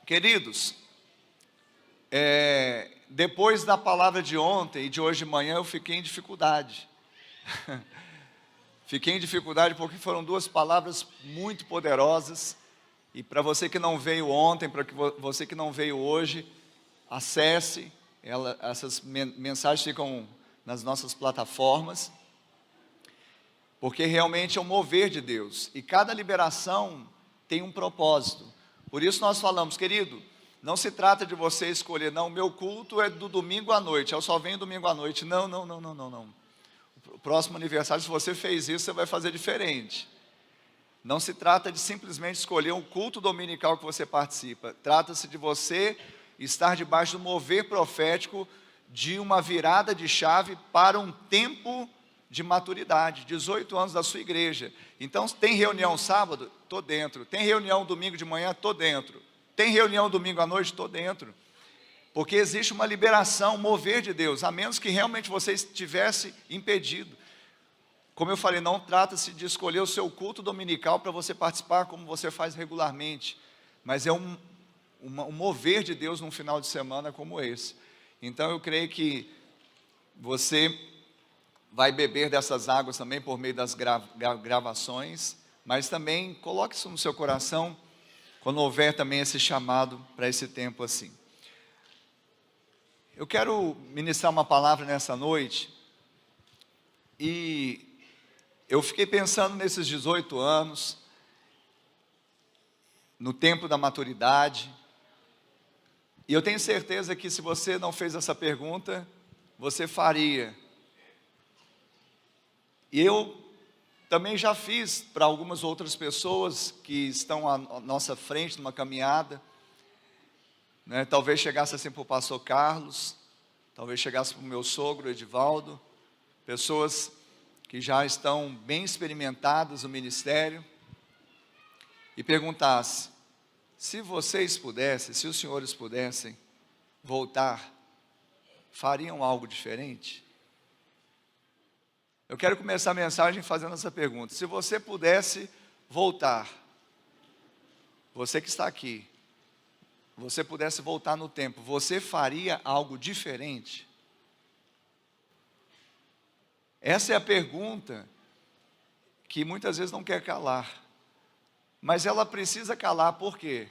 Queridos, depois da palavra de ontem e de hoje de manhã, eu fiquei em dificuldade. Fiquei em dificuldade porque foram duas palavras muito poderosas. E para você que não veio ontem, para você que não veio hoje, acesse. Essas mensagens ficam nas nossas plataformas. Porque realmente é um mover de Deus. E cada liberação tem um propósito. Por isso nós falamos, querido, não se trata de você escolher, não, meu culto é do domingo à noite, eu só venho domingo à noite. Não. O próximo aniversário, se você fez isso, você vai fazer diferente. Não se trata de simplesmente escolher um culto dominical que você participa. Trata-se de você estar debaixo do mover profético de uma virada de chave para um tempo de maturidade, 18 anos da sua igreja. Então, tem reunião sábado? Estou dentro. Tem reunião domingo de manhã? Estou dentro. Tem reunião domingo à noite? Estou dentro. Porque existe uma liberação, um mover de Deus, a menos que realmente você estivesse impedido. Como eu falei, não trata-se de escolher o seu culto dominical para você participar como você faz regularmente, mas é um mover de Deus num final de semana como esse. Então eu creio que você vai beber dessas águas também por meio das gravações, mas também coloque isso no seu coração quando houver também esse chamado para esse tempo assim. Eu quero ministrar uma palavra nessa noite, e eu fiquei pensando nesses 18 anos, no tempo da maturidade, e eu tenho certeza que se você não fez essa pergunta, você faria. E eu também já fiz para algumas outras pessoas que estão à nossa frente numa caminhada, né? Talvez chegasse assim para o pastor Carlos, talvez chegasse para o meu sogro Edivaldo, pessoas que já estão bem experimentadas no ministério, e perguntasse, se vocês pudessem, se os senhores pudessem voltar, fariam algo diferente? Eu quero começar a mensagem fazendo essa pergunta. Se você pudesse voltar, você que está aqui, você pudesse voltar no tempo, você faria algo diferente? Essa é a pergunta que muitas vezes não quer calar, mas ela precisa calar. Por quê?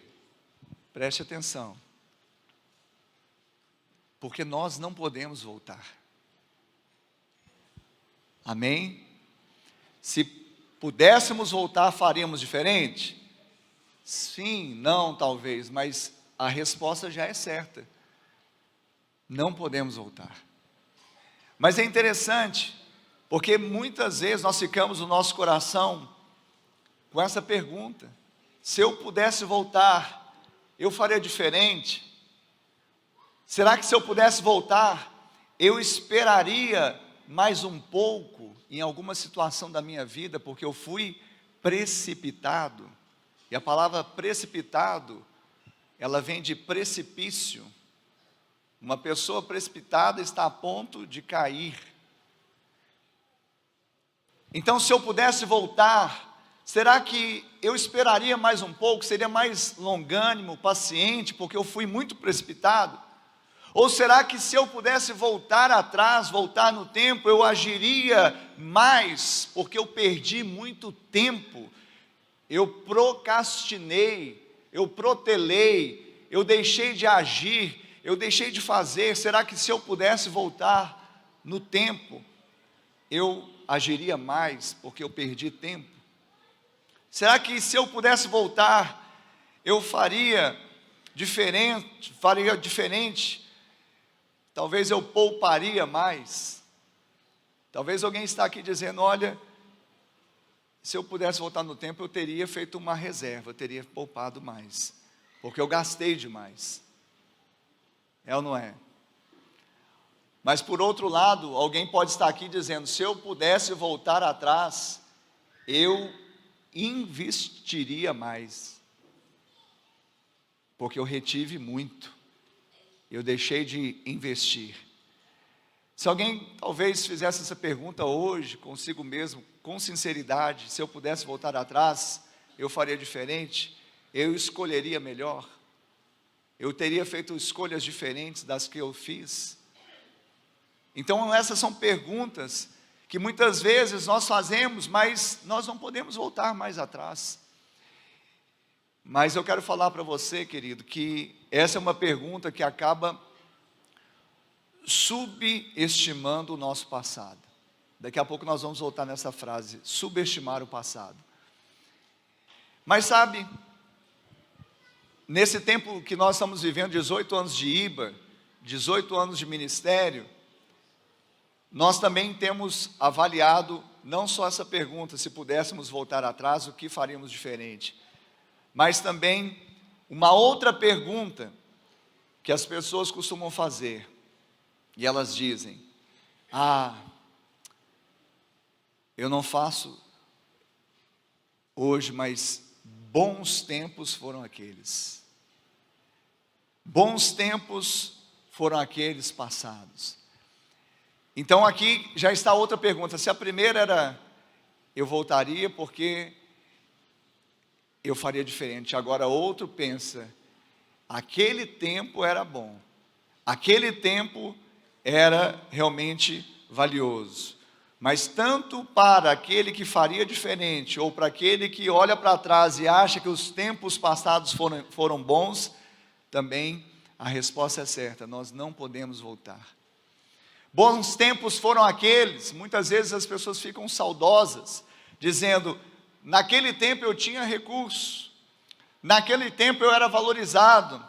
Preste atenção. Porque nós não podemos voltar. Amém? Se pudéssemos voltar, faríamos diferente? Sim, não, talvez, mas a resposta já é certa. Não podemos voltar. Mas é interessante, porque muitas vezes nós ficamos no nosso coração com essa pergunta: se eu pudesse voltar, eu faria diferente? Será que se eu pudesse voltar, eu esperaria mais um pouco em alguma situação da minha vida, porque eu fui precipitado? E a palavra precipitado, ela vem de precipício. Uma pessoa precipitada está a ponto de cair. Então, se eu pudesse voltar, será que eu esperaria mais um pouco? Seria mais longânimo, paciente, porque eu fui muito precipitado? Ou será que se eu pudesse voltar atrás, voltar no tempo, eu agiria mais, porque eu perdi muito tempo, eu procrastinei, eu protelei, eu deixei de agir, eu deixei de fazer? Será que se eu pudesse voltar no tempo, eu agiria mais, porque eu perdi tempo? Será que se eu pudesse voltar, eu faria diferente? Talvez eu pouparia mais. Talvez alguém está aqui dizendo, olha, se eu pudesse voltar no tempo, eu teria feito uma reserva, eu teria poupado mais, porque eu gastei demais. É ou não é? Mas por outro lado, alguém pode estar aqui dizendo, se eu pudesse voltar atrás, eu investiria mais, porque eu retive muito, eu deixei de investir. Se alguém talvez fizesse essa pergunta hoje, consigo mesmo, com sinceridade, se eu pudesse voltar atrás, eu faria diferente, eu escolheria melhor. eu teria feito escolhas diferentes das que eu fiz? Então essas são perguntas que muitas vezes nós fazemos, mas nós não podemos voltar mais atrás. Mas eu quero falar para você, querido, que essa é uma pergunta que acaba subestimando o nosso passado. Daqui a pouco nós vamos voltar nessa frase, subestimar o passado. Mas sabe, nesse tempo que nós estamos vivendo, 18 anos de IBA, 18 anos de ministério, nós também temos avaliado, não só essa pergunta, se pudéssemos voltar atrás, o que faríamos diferente, mas também uma outra pergunta que as pessoas costumam fazer, e elas dizem: eu não faço hoje, mas bons tempos foram aqueles. Bons tempos foram aqueles passados. Então aqui já está outra pergunta. Se a primeira era, eu voltaria porque eu faria diferente. Agora outro pensa, aquele tempo era bom. Aquele tempo era realmente valioso. Mas tanto para aquele que faria diferente, ou para aquele que olha para trás e acha que os tempos passados foram bons, também a resposta é certa, nós não podemos voltar. Bons tempos foram aqueles, muitas vezes as pessoas ficam saudosas, dizendo: naquele tempo eu tinha recurso, naquele tempo eu era valorizado,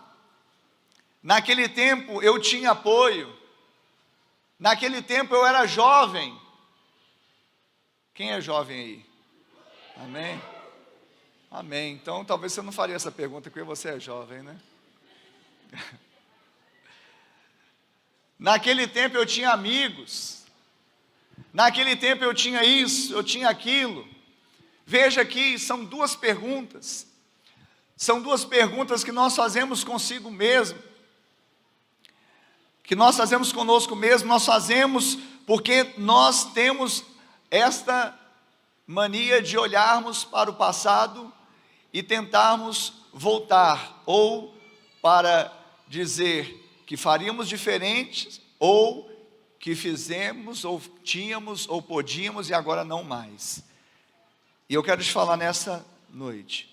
naquele tempo eu tinha apoio, naquele tempo eu era jovem. Quem é jovem aí? Amém? Amém. Então talvez você não faria essa pergunta porque você é jovem, né? Naquele tempo eu tinha amigos, naquele tempo eu tinha isso, eu tinha aquilo. Veja que são duas perguntas que nós fazemos consigo mesmo, que nós fazemos conosco mesmo, nós fazemos porque nós temos esta mania de olharmos para o passado e tentarmos voltar, ou para dizer que faríamos diferente, ou que fizemos, ou tínhamos, ou podíamos e agora não mais. E eu quero te falar nessa noite,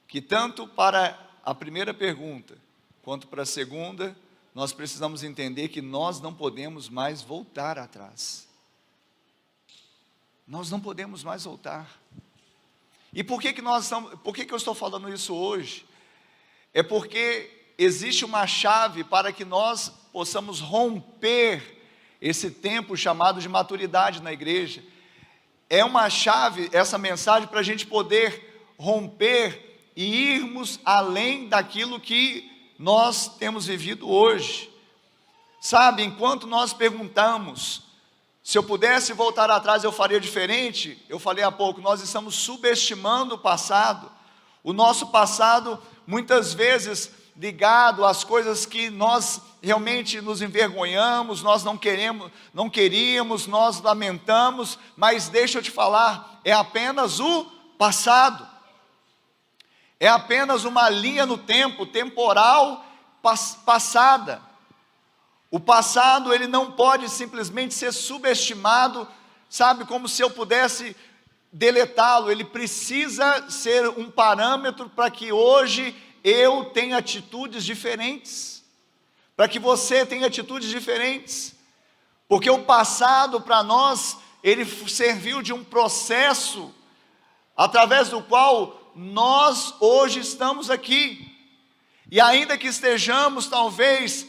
que tanto para a primeira pergunta, quanto para a segunda, nós precisamos entender que nós não podemos mais voltar atrás. Nós não podemos mais voltar. E por que eu estou falando isso hoje? É porque existe uma chave para que nós possamos romper esse tempo chamado de maturidade na igreja. É uma chave, essa mensagem, para a gente poder romper e irmos além daquilo que nós temos vivido hoje. Sabe, enquanto nós perguntamos, se eu pudesse voltar atrás eu faria diferente, eu falei há pouco, nós estamos subestimando o passado. O nosso passado, muitas vezes, ligado às coisas que nós realmente nos envergonhamos, nós não queríamos, nós lamentamos, mas deixa eu te falar, é apenas o passado, é apenas uma linha no tempo, temporal, passada. O passado, ele não pode simplesmente ser subestimado, sabe, como se eu pudesse deletá-lo. Ele precisa ser um parâmetro para que hoje eu tenha atitudes diferentes, para que você tenha atitudes diferentes, porque o passado para nós, ele serviu de um processo, através do qual nós hoje estamos aqui, e ainda que estejamos talvez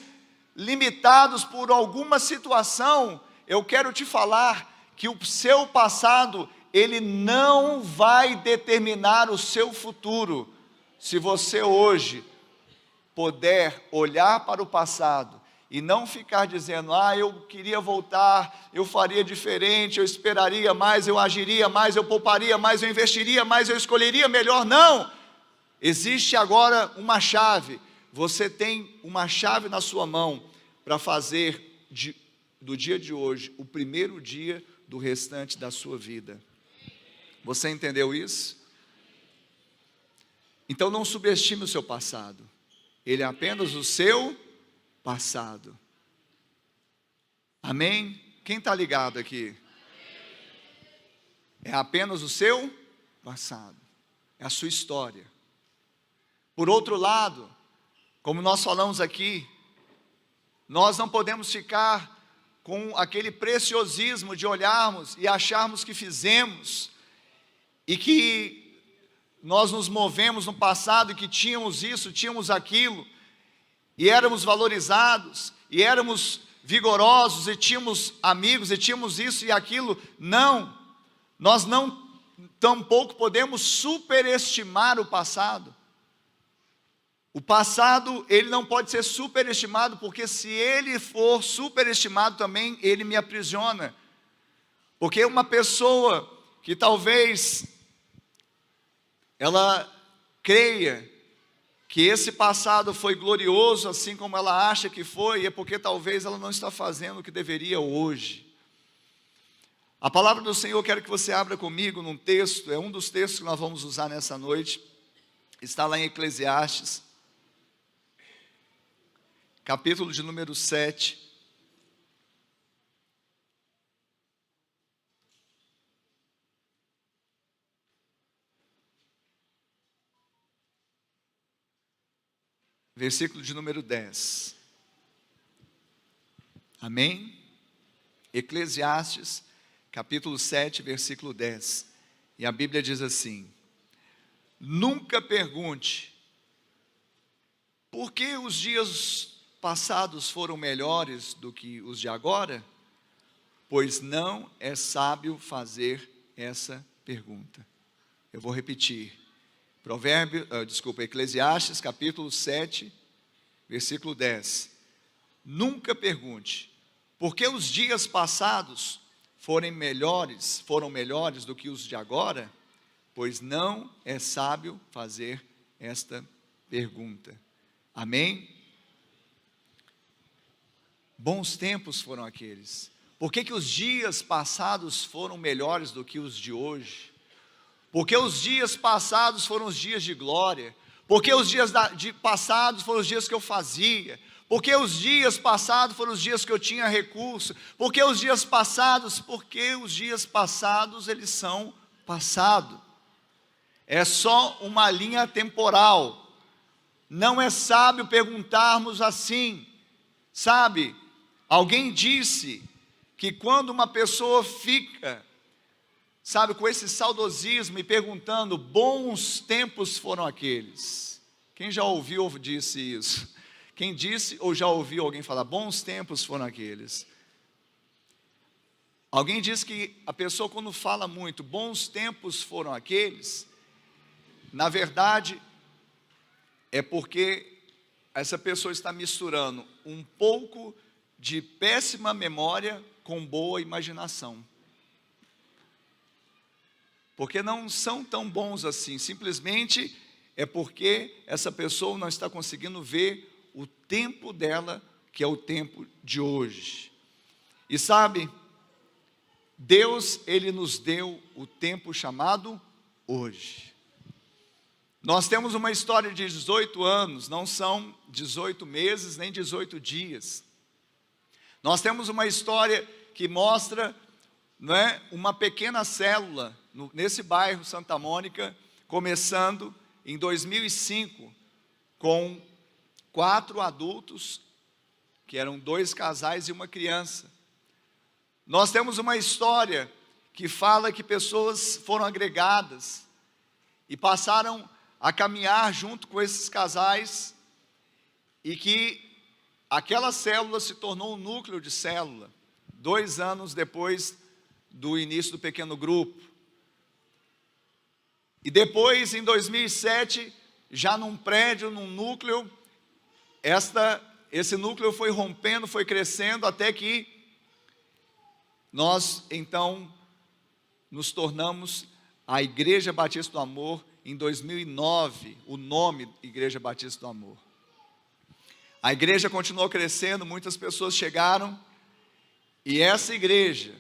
limitados por alguma situação, eu quero te falar que o seu passado, ele não vai determinar o seu futuro. Se você hoje puder olhar para o passado e não ficar dizendo: eu queria voltar, eu faria diferente, eu esperaria mais, eu agiria mais, eu pouparia mais, eu investiria mais, eu escolheria melhor. Não! Existe agora uma chave. Você tem uma chave na sua mão para fazer do dia de hoje o primeiro dia do restante da sua vida. Você entendeu isso? Então não subestime o seu passado. ele é apenas o seu passado. Amém? Quem está ligado aqui? É apenas o seu passado, é a sua história. Por outro lado, como nós falamos aqui, nós não podemos ficar com aquele preciosismo de olharmos e acharmos que fizemos e que nós nos movemos no passado e que tínhamos isso, tínhamos aquilo, e éramos valorizados, e éramos vigorosos, e tínhamos amigos, e tínhamos isso e aquilo. Não, nós não tampouco podemos superestimar o passado. O passado, ele não pode ser superestimado, porque se ele for superestimado também, ele me aprisiona. Porque uma pessoa que talvez ela creia que esse passado foi glorioso, assim como ela acha que foi, é porque talvez ela não está fazendo o que deveria hoje. A palavra do Senhor, quero que você abra comigo num texto, é um dos textos que nós vamos usar nessa noite, está lá em Eclesiastes, capítulo de número 7, versículo de número 10, amém? Eclesiastes, capítulo 7, versículo 10, e a Bíblia diz assim: nunca pergunte, por que os dias passados foram melhores do que os de agora? Pois não é sábio fazer essa pergunta. Eu vou repetir. Eclesiastes capítulo 7, versículo 10. Nunca pergunte, por que os dias passados foram melhores do que os de agora? Pois não é sábio fazer esta pergunta. Amém? Bons tempos foram aqueles. Por que os dias passados foram melhores do que os de hoje? Porque os dias passados foram os dias de glória. Porque os dias passados foram os dias que eu fazia. Porque os dias passados foram os dias que eu tinha recurso. Porque os dias passados eles são passado. É só uma linha temporal. Não é sábio perguntarmos assim, sabe? Alguém disse que quando uma pessoa fica, sabe, com esse saudosismo e perguntando, bons tempos foram aqueles. Quem já ouviu ou disse isso? Quem disse ou já ouviu alguém falar, bons tempos foram aqueles? Alguém diz que a pessoa quando fala muito, bons tempos foram aqueles, na verdade, é porque essa pessoa está misturando um pouco de péssima memória com boa imaginação. Porque não são tão bons assim, simplesmente é porque essa pessoa não está conseguindo ver o tempo dela, que é o tempo de hoje. E sabe, Deus, Ele nos deu o tempo chamado hoje. Nós temos uma história de 18 anos, não são 18 meses, nem 18 dias. Nós temos uma história que mostra, não é, uma pequena célula, nesse bairro Santa Mônica, começando em 2005, com 4 adultos, que eram 2 casais e uma criança. Nós temos uma história que fala que pessoas foram agregadas e passaram a caminhar junto com esses casais e que aquela célula se tornou um núcleo de célula, 2 anos depois do início do pequeno grupo. E depois, em 2007, já num prédio, num núcleo, esse núcleo foi rompendo, foi crescendo, até que nós, então, nos tornamos a Igreja Batista do Amor, em 2009, o nome Igreja Batista do Amor. A igreja continuou crescendo, muitas pessoas chegaram, e essa igreja,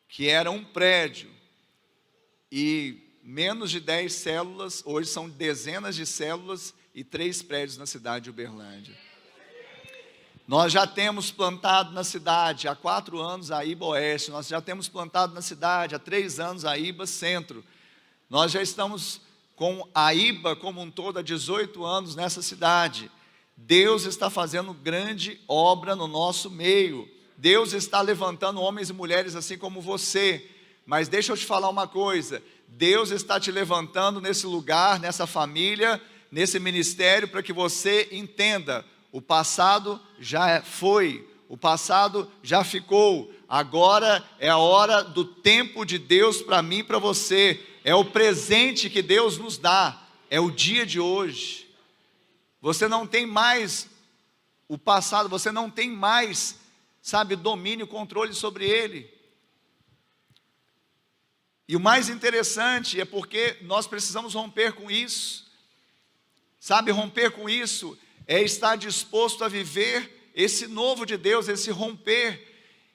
que era um prédio, e menos de 10 células, hoje são dezenas de células, e 3 prédios na cidade de Uberlândia. Nós já temos plantado na cidade há 4 anos a IBA Oeste, nós já temos plantado na cidade há 3 anos a IBA Centro. Nós já estamos com a IBA como um todo há 18 anos nessa cidade. Deus está fazendo grande obra no nosso meio. Deus está levantando homens e mulheres assim como você. Mas deixa eu te falar uma coisa, Deus está te levantando nesse lugar, nessa família, nesse ministério, para que você entenda, o passado já foi, o passado já ficou, agora é a hora do tempo de Deus para mim e para você, é o presente que Deus nos dá, é o dia de hoje. Você não tem mais o passado, você não tem mais, domínio, controle sobre ele. E o mais interessante é porque nós precisamos romper com isso. Romper com isso é estar disposto a viver esse novo de Deus, esse romper.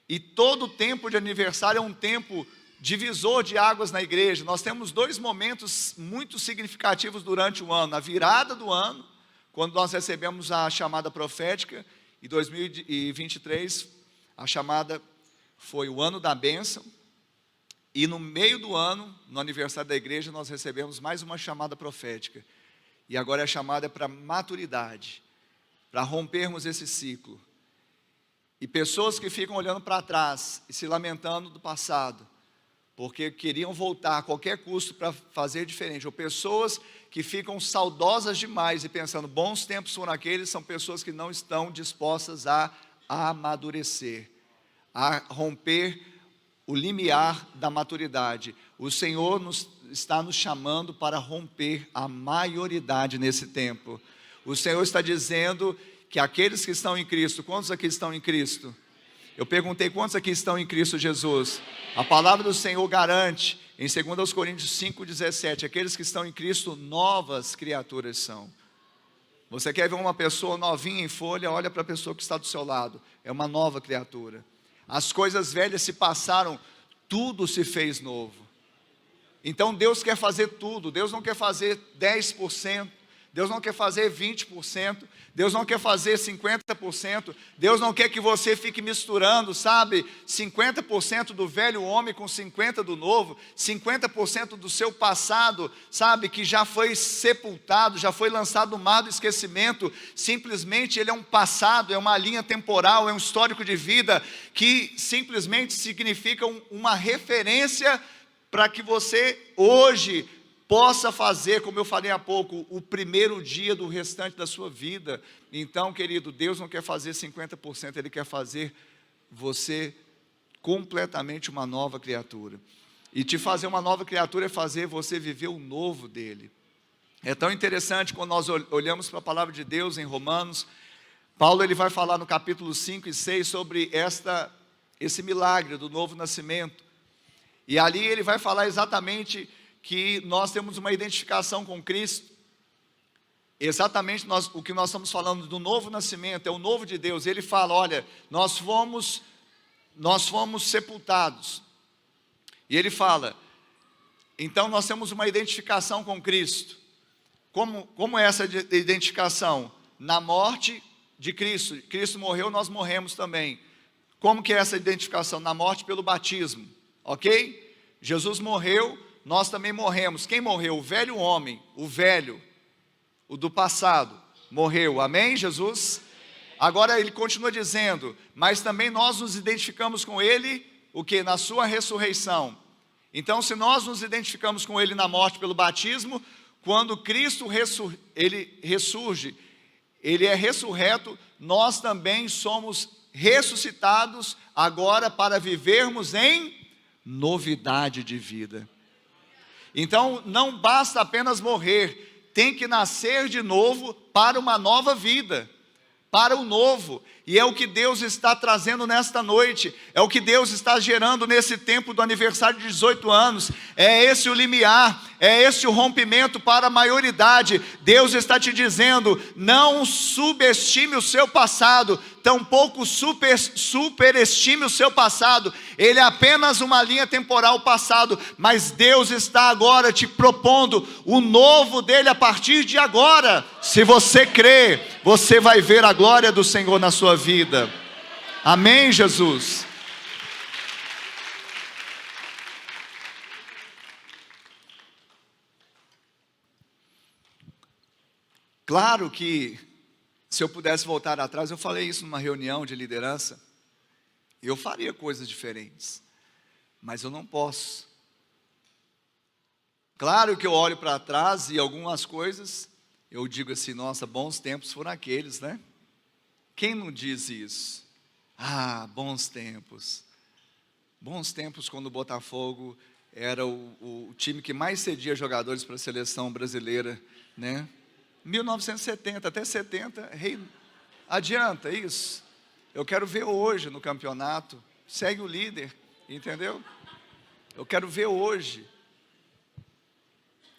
E todo tempo de aniversário é um tempo divisor de águas na igreja. Nós temos 2 momentos muito significativos durante o ano. A virada do ano, quando nós recebemos a chamada profética, em 2023, a chamada foi o ano da bênção. E no meio do ano, no aniversário da igreja, nós recebemos mais uma chamada profética. E agora a chamada é para maturidade, para rompermos esse ciclo. E pessoas que ficam olhando para trás e se lamentando do passado, porque queriam voltar a qualquer custo para fazer diferente. Ou pessoas que ficam saudosas demais e pensando, bons tempos foram aqueles, são pessoas que não estão dispostas a amadurecer, a romper o limiar da maturidade. O Senhor está nos chamando para romper a maioridade nesse tempo. O Senhor está dizendo que aqueles que estão em Cristo, quantos aqui estão em Cristo? Eu perguntei quantos aqui estão em Cristo Jesus? A palavra do Senhor garante, em 2 Coríntios 5,17, aqueles que estão em Cristo, novas criaturas são. Você quer ver uma pessoa novinha em folha, olha para a pessoa que está do seu lado, é uma nova criatura. As coisas velhas se passaram, tudo se fez novo. Então Deus quer fazer tudo, Deus não quer fazer 10%, Deus não quer fazer 20%, Deus não quer fazer 50%, Deus não quer que você fique misturando, 50% do velho homem com 50% do novo, 50% do seu passado, que já foi sepultado, já foi lançado no mar do esquecimento, simplesmente ele é um passado, é uma linha temporal, é um histórico de vida, que simplesmente significa uma referência para que você hoje possa fazer, como eu falei há pouco, o primeiro dia do restante da sua vida. Então, querido, Deus não quer fazer 50%, Ele quer fazer você completamente uma nova criatura. E te fazer uma nova criatura é fazer você viver o novo dEle. É tão interessante quando nós olhamos para a palavra de Deus em Romanos. Paulo ele vai falar no capítulo 5 e 6 sobre esse milagre do novo nascimento. E ali ele vai falar exatamente que nós temos uma identificação com Cristo. Exatamente o que nós estamos falando do novo nascimento, é o novo de Deus. Ele fala, olha, nós fomos sepultados. E ele fala, então nós temos uma identificação com Cristo. Como é essa identificação? Na morte de Cristo. Cristo morreu, nós morremos também. Como que é essa identificação? Na morte pelo batismo, ok? Jesus morreu, nós também morremos. Quem morreu? O velho homem, o do passado, morreu. Amém, Jesus? Agora ele continua dizendo, mas também nós nos identificamos com ele, o que? Na sua ressurreição. Então, se nós nos identificamos com ele na morte pelo batismo, quando Cristo ele ressurge, ele é ressurreto, nós também somos ressuscitados agora para vivermos em novidade de vida. Então, não basta apenas morrer, tem que nascer de novo para uma nova vida, para o novo. E é o que Deus está trazendo nesta noite, é o que Deus está gerando nesse tempo do aniversário de 18 anos, é esse o limiar, é esse o rompimento para a maioridade. Deus está te dizendo, não subestime o seu passado, tampouco superestime o seu passado. Ele é apenas uma linha temporal passado, mas Deus está agora te propondo o novo dele a partir de agora. Se você crê, você vai ver a glória do Senhor na sua vida. Amém, Jesus? Claro que, se eu pudesse voltar atrás, eu falei isso numa reunião de liderança, eu faria coisas diferentes, mas eu não posso. Claro que eu olho para trás e algumas coisas, eu digo assim, nossa, bons tempos foram aqueles, né? Quem não diz isso? Ah, bons tempos. Bons tempos quando o Botafogo era o time que mais cedia jogadores para a seleção brasileira, né? 1970, até 70, adianta isso. Eu quero ver hoje no campeonato, segue o líder, entendeu? Eu quero ver hoje.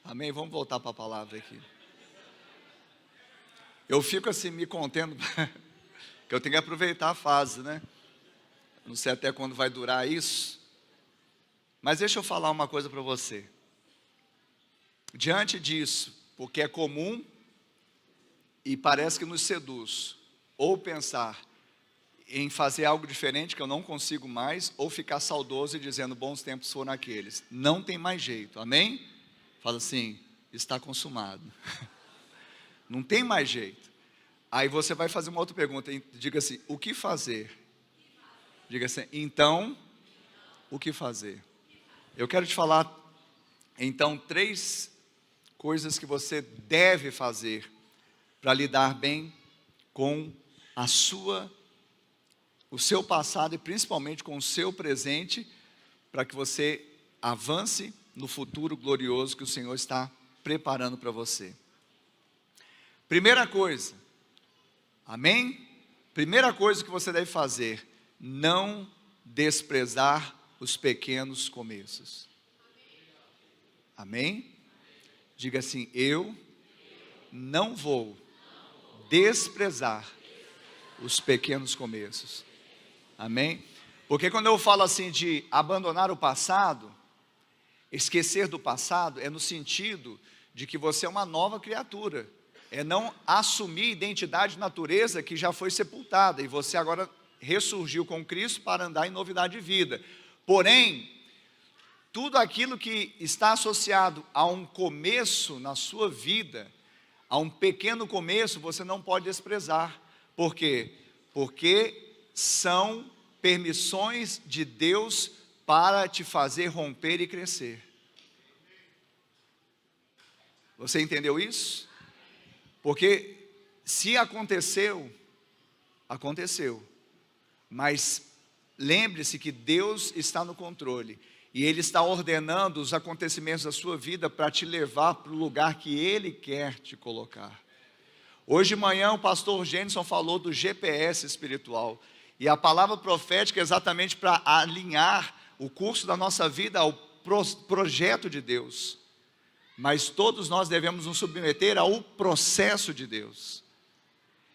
Amém? Vamos voltar para a palavra aqui. Eu fico assim me contendo, que eu tenho que aproveitar a fase, né? Não sei até quando vai durar isso, mas deixa eu falar uma coisa para você. Diante disso, porque é comum e parece que nos seduz, ou pensar em fazer algo diferente que eu não consigo mais, ou ficar saudoso e dizendo bons tempos foram aqueles. Não tem mais jeito, amém? Fala assim, está consumado. Não tem mais jeito. Aí você vai fazer uma outra pergunta, diga assim, o que fazer? Diga assim, então, o que fazer? Eu quero te falar, então, 3 coisas que você deve fazer para lidar bem com o seu passado e principalmente com o seu presente, para que você avance no futuro glorioso que o Senhor está preparando para você. Primeira coisa, amém? Primeira coisa que você deve fazer, não desprezar os pequenos começos. Amém? Diga assim, eu não vou desprezar os pequenos começos. Amém? Porque quando eu falo assim de abandonar o passado, esquecer do passado, é no sentido de que você é uma nova criatura. É não assumir a identidade de natureza que já foi sepultada, e você agora ressurgiu com Cristo para andar em novidade de vida. Porém, tudo aquilo que está associado a um começo na sua vida, a um pequeno começo, você não pode desprezar. Por quê? Porque são permissões de Deus para te fazer romper e crescer. Você entendeu isso? Porque se aconteceu, aconteceu. Mas lembre-se que Deus está no controle. E Ele está ordenando os acontecimentos da sua vida para te levar para o lugar que Ele quer te colocar. Hoje de manhã o pastor Jenson falou do GPS espiritual. E a palavra profética é exatamente para alinhar o curso da nossa vida ao projeto de Deus. Mas todos nós devemos nos submeter ao processo de Deus.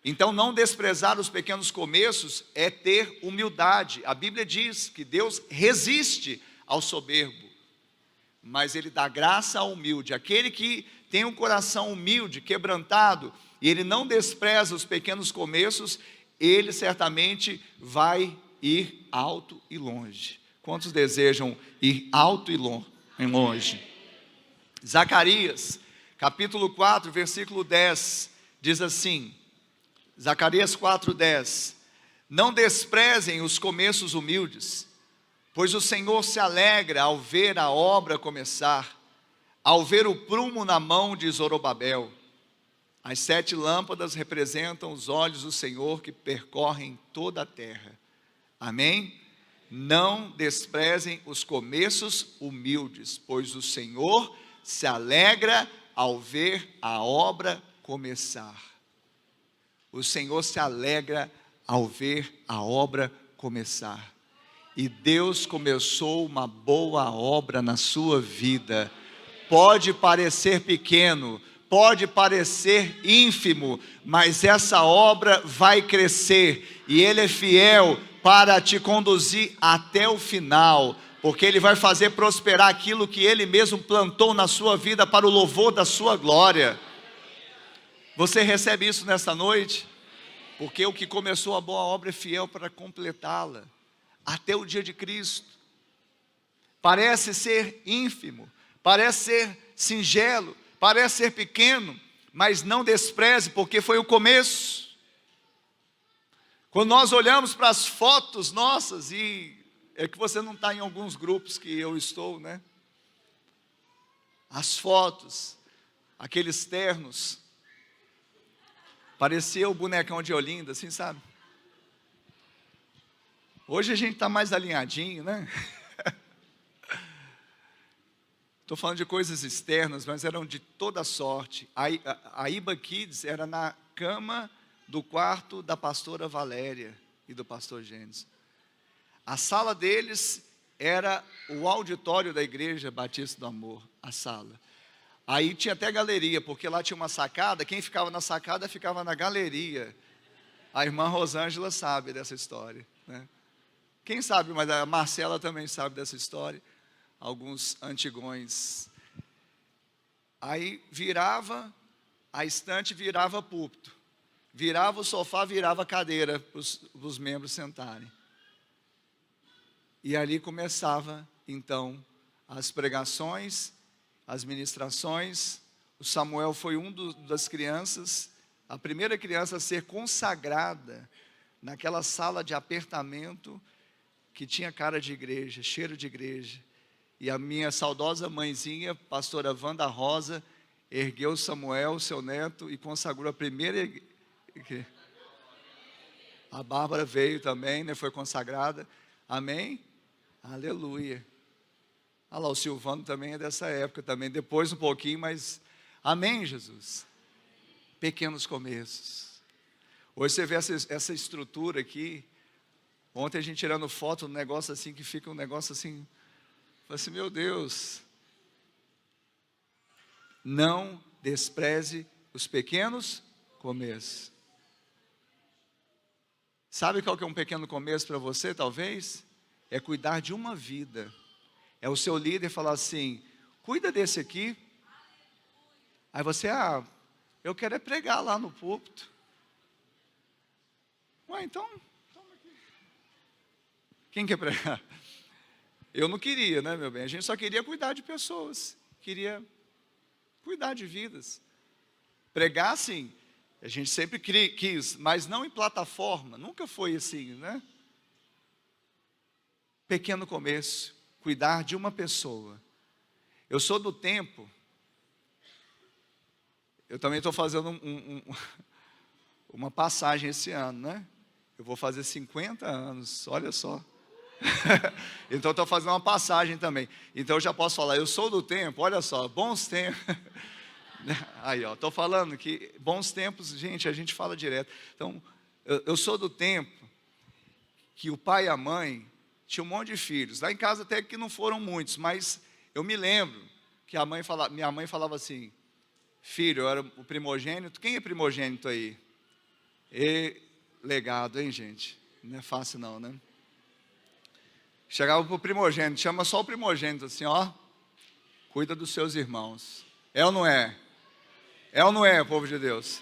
Então não desprezar os pequenos começos é ter humildade. A Bíblia diz que Deus resiste ao soberbo, mas Ele dá graça ao humilde. Aquele que tem um coração humilde, quebrantado, e ele não despreza os pequenos começos, ele certamente vai ir alto e longe. Quantos desejam ir alto e longe? Zacarias, capítulo 4, versículo 10, diz assim, Zacarias 4:10, não desprezem os começos humildes, pois o Senhor se alegra ao ver a obra começar, ao ver o prumo na mão de Zorobabel. As 7 lâmpadas representam os olhos do Senhor que percorrem toda a terra. Amém? Não desprezem os começos humildes, pois o Senhor se alegra ao ver a obra começar. O Senhor se alegra ao ver a obra começar. E Deus começou uma boa obra na sua vida. Pode parecer pequeno, pode parecer ínfimo, mas essa obra vai crescer, e Ele é fiel para te conduzir até o final, porque Ele vai fazer prosperar aquilo que Ele mesmo plantou na sua vida para o louvor da sua glória. Você recebe isso nesta noite? Porque o que começou a boa obra é fiel para completá-la, até o dia de Cristo. Parece ser ínfimo, parece ser singelo, parece ser pequeno, mas não despreze, porque foi o começo. Quando nós olhamos para as fotos nossas, e é que você não está em alguns grupos que eu estou, né? As fotos, aqueles ternos, parecia o bonecão de Olinda, assim, sabe? Hoje a gente está mais alinhadinho, né? Estou falando de coisas externas, mas eram de toda sorte. A Iba Kids era na cama do quarto da pastora Valéria e do pastor Gênesis. A sala deles era o auditório da Igreja Batista do Amor, a sala. Aí tinha até galeria, porque lá tinha uma sacada, quem ficava na sacada ficava na galeria. A irmã Rosângela sabe dessa história, né? Quem sabe, mas a Marcela também sabe dessa história, alguns antigões. Aí virava, a estante virava púlpito, virava o sofá, virava cadeira para os membros sentarem. E ali começava, então, as pregações, as ministrações. O Samuel foi das crianças, a primeira criança a ser consagrada naquela sala de apertamento que tinha cara de igreja, cheiro de igreja. E a minha saudosa mãezinha, pastora Wanda Rosa, ergueu Samuel, seu neto, e consagrou a primeira igreja. A Bárbara veio também, né, foi consagrada. Amém? Aleluia. Olha lá, o Silvano também é dessa época também, depois um pouquinho, mas amém, Jesus. Pequenos começos. Hoje você vê essa estrutura aqui. Ontem a gente tirando foto, um negócio assim, que fica um negócio assim, falei assim, meu Deus. Não despreze os pequenos começos. Sabe qual que é um pequeno começo para você, talvez? É cuidar de uma vida. É o seu líder falar assim, cuida desse aqui. Aí você, eu quero é pregar lá no púlpito. Ué, então, toma aqui. Quem quer pregar? Eu não queria, né, meu bem? A gente só queria cuidar de pessoas. Queria cuidar de vidas. Pregar, sim, a gente sempre quis, mas não em plataforma. Nunca foi assim, né? Pequeno começo. Cuidar de uma pessoa. Eu sou do tempo, eu também estou fazendo uma passagem esse ano, né? Eu vou fazer 50 anos, olha só. Então estou fazendo uma passagem também. Então eu já posso falar, eu sou do tempo, olha só, bons tempos. Aí, ó, estou falando que bons tempos, gente, a gente fala direto. Então, eu sou do tempo que o pai e a mãe tinha um monte de filhos. Lá em casa até que não foram muitos, mas eu me lembro que minha mãe falava assim, filho, eu era o primogênito. Quem é primogênito aí? Legado, hein, gente? Não é fácil não, né? Chegava para o primogênito, chama só o primogênito assim, ó, cuida dos seus irmãos. É ou não é? É ou não é, povo de Deus?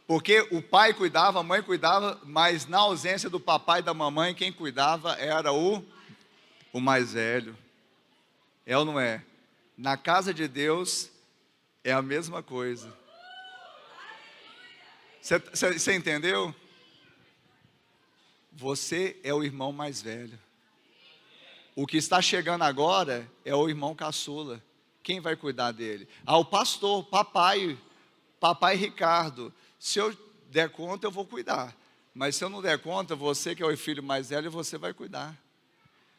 Porque o pai cuidava, a mãe cuidava, mas na ausência do papai e da mamãe, quem cuidava era o mais velho. É ou não é? Na casa de Deus é a mesma coisa. Você entendeu? Você é o irmão mais velho. O que está chegando agora é o irmão caçula. Quem vai cuidar dele? O pastor, papai Ricardo. Se eu der conta, eu vou cuidar. Mas se eu não der conta, você que é o filho mais velho, você vai cuidar.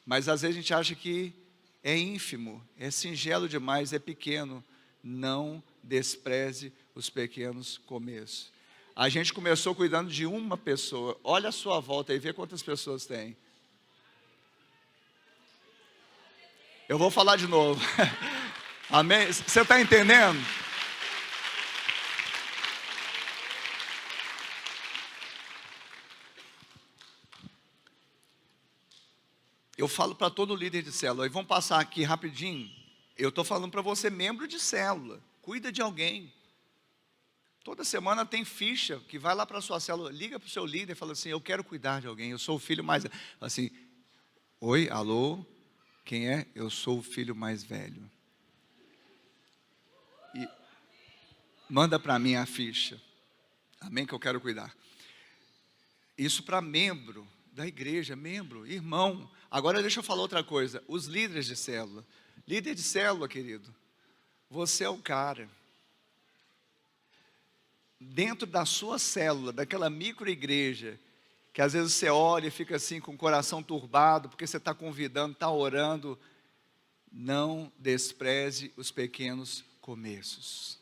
Mas às vezes a gente acha que é ínfimo, é singelo demais, é pequeno. Não despreze os pequenos começos. A gente começou cuidando de uma pessoa. Olha a sua volta e vê quantas pessoas tem. Eu vou falar de novo. Amém? Você está entendendo? eu falo para todo líder de célula, e vamos passar aqui rapidinho, eu estou falando para você, membro de célula, cuida de alguém. Toda semana tem ficha, que vai lá para a sua célula, liga para o seu líder e fala assim, eu quero cuidar de alguém, eu sou o filho mais velho. Assim, oi, alô, quem é? Eu sou o filho mais velho. E manda para mim a ficha, amém, que eu quero cuidar. Isso para membro da igreja, membro, irmão. Agora deixa eu falar outra coisa, os líderes de célula. Líder de célula, querido, você é o cara. Dentro da sua célula, daquela micro-igreja, que às vezes você olha e fica assim com o coração turbado, porque você está convidando, está orando, não despreze os pequenos começos.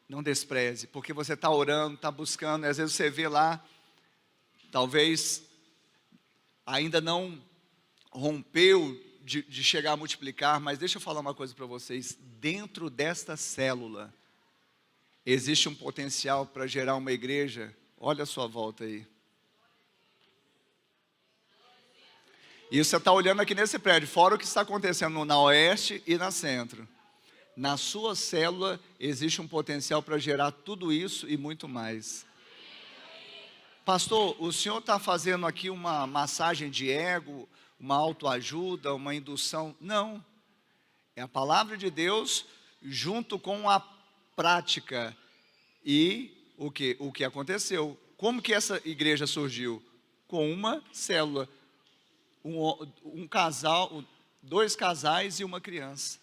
Não despreze, porque você está orando, está buscando, e às vezes você vê lá, talvez ainda não rompeu de chegar a multiplicar, mas deixa eu falar uma coisa para vocês, dentro desta célula, existe um potencial para gerar uma igreja, olha a sua volta aí. E você está olhando aqui nesse prédio, fora o que está acontecendo na Oeste e na Centro. Na sua célula existe um potencial para gerar tudo isso e muito mais. Pastor, o senhor está fazendo aqui uma massagem de ego, uma autoajuda, uma indução? Não. É a palavra de Deus junto com a prática. E o que aconteceu? Como que essa igreja surgiu? Com uma célula, um casal, 2 casais e uma criança.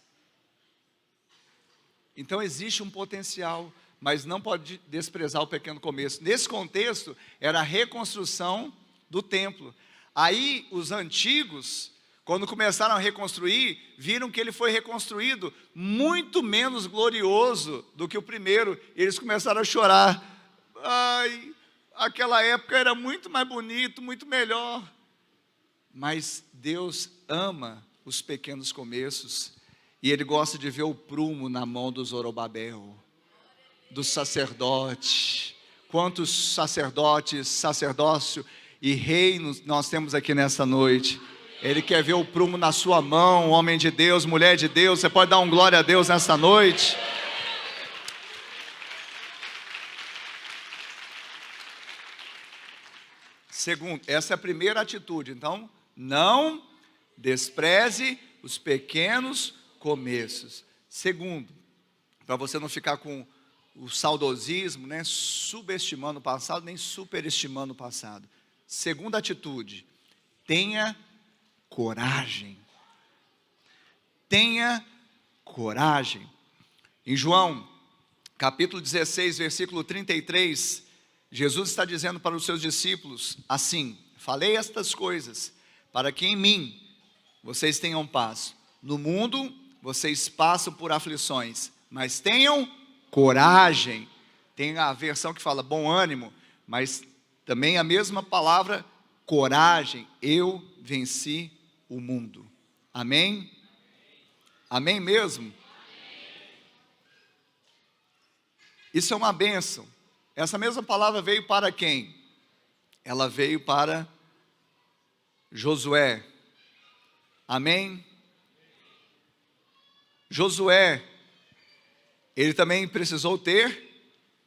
Então existe um potencial, mas não pode desprezar o pequeno começo. Nesse contexto, era a reconstrução do templo. Aí os antigos, quando começaram a reconstruir, viram que ele foi reconstruído muito menos glorioso do que o primeiro. Eles começaram a chorar. Ai, aquela época era muito mais bonito, muito melhor. Mas Deus ama os pequenos começos. E Ele gosta de ver o prumo na mão do Zorobabel, do sacerdote. Quantos sacerdotes, sacerdócio e reinos nós temos aqui nessa noite. Ele quer ver o prumo na sua mão, homem de Deus, mulher de Deus. Você pode dar um glória a Deus nessa noite? Segundo, essa é a primeira atitude. Então, não despreze os pequenos começos. Segundo, para você não ficar com o saudosismo, né, subestimando o passado, nem superestimando o passado. Segunda atitude, tenha coragem. Tenha coragem. Em João, capítulo 16, versículo 33, Jesus está dizendo para os seus discípulos assim: falei estas coisas para que em mim vocês tenham paz. No mundo vocês passam por aflições, mas tenham coragem. Tem a versão que fala bom ânimo, mas também a mesma palavra coragem. Eu venci o mundo. Amém? Amém mesmo? Isso é uma bênção. Essa mesma palavra veio para quem? Ela veio para Josué. Amém? Josué, ele também precisou ter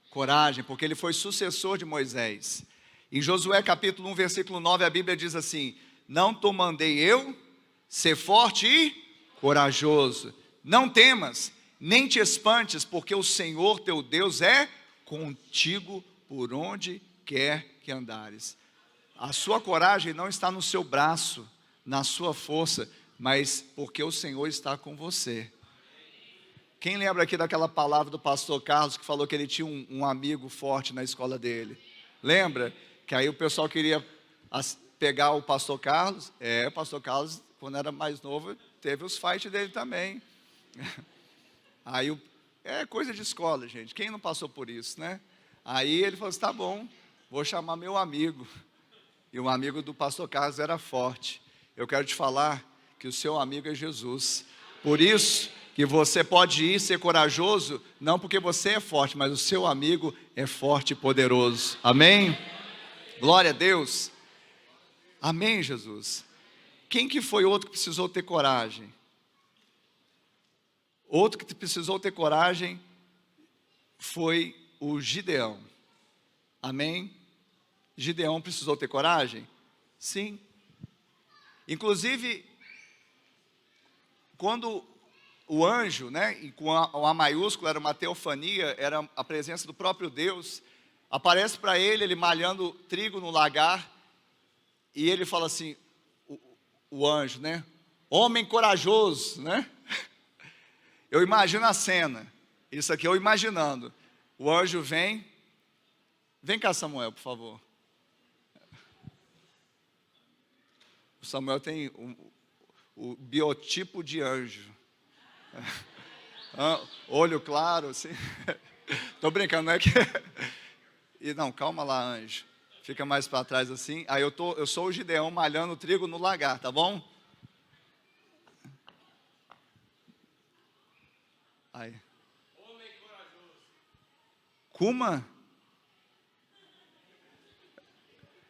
coragem, porque ele foi sucessor de Moisés. Em Josué capítulo 1, versículo 9, a Bíblia diz assim: não te mandei eu ser forte e corajoso, não temas, nem te espantes, porque o Senhor teu Deus é contigo por onde quer que andares. A sua coragem não está no seu braço, na sua força, mas porque o Senhor está com você. Quem lembra aqui daquela palavra do pastor Carlos, que falou que ele tinha um amigo forte na escola dele? Lembra? Que aí o pessoal queria pegar o pastor Carlos. O pastor Carlos, quando era mais novo, teve os fights dele também. Aí, é coisa de escola, gente. Quem não passou por isso, né? Aí ele falou assim: tá bom, vou chamar meu amigo. E o amigo do pastor Carlos era forte. Eu quero te falar que o seu amigo é Jesus. Por isso que você pode ir ser corajoso, não porque você é forte, mas o seu amigo é forte e poderoso. Amém? Glória a Deus. Amém, Jesus. quem que foi outro que precisou ter coragem? Outro que precisou ter coragem foi o Gideão. Amém? Gideão precisou ter coragem? Sim. Inclusive, quando o anjo, né, e com a maiúscula, era uma teofania, era a presença do próprio Deus, aparece para ele malhando trigo no lagar, e ele fala assim, o anjo, né, homem corajoso, né, eu imagino a cena, isso aqui eu imaginando, o anjo vem cá Samuel, por favor, o Samuel tem o biotipo de anjo, olho claro, assim. Tô brincando, não é que... E não, calma lá, anjo. Fica mais para trás assim. Aí eu sou o Gideão malhando trigo no lagar, tá bom? Aí. Homem corajoso. Kuma?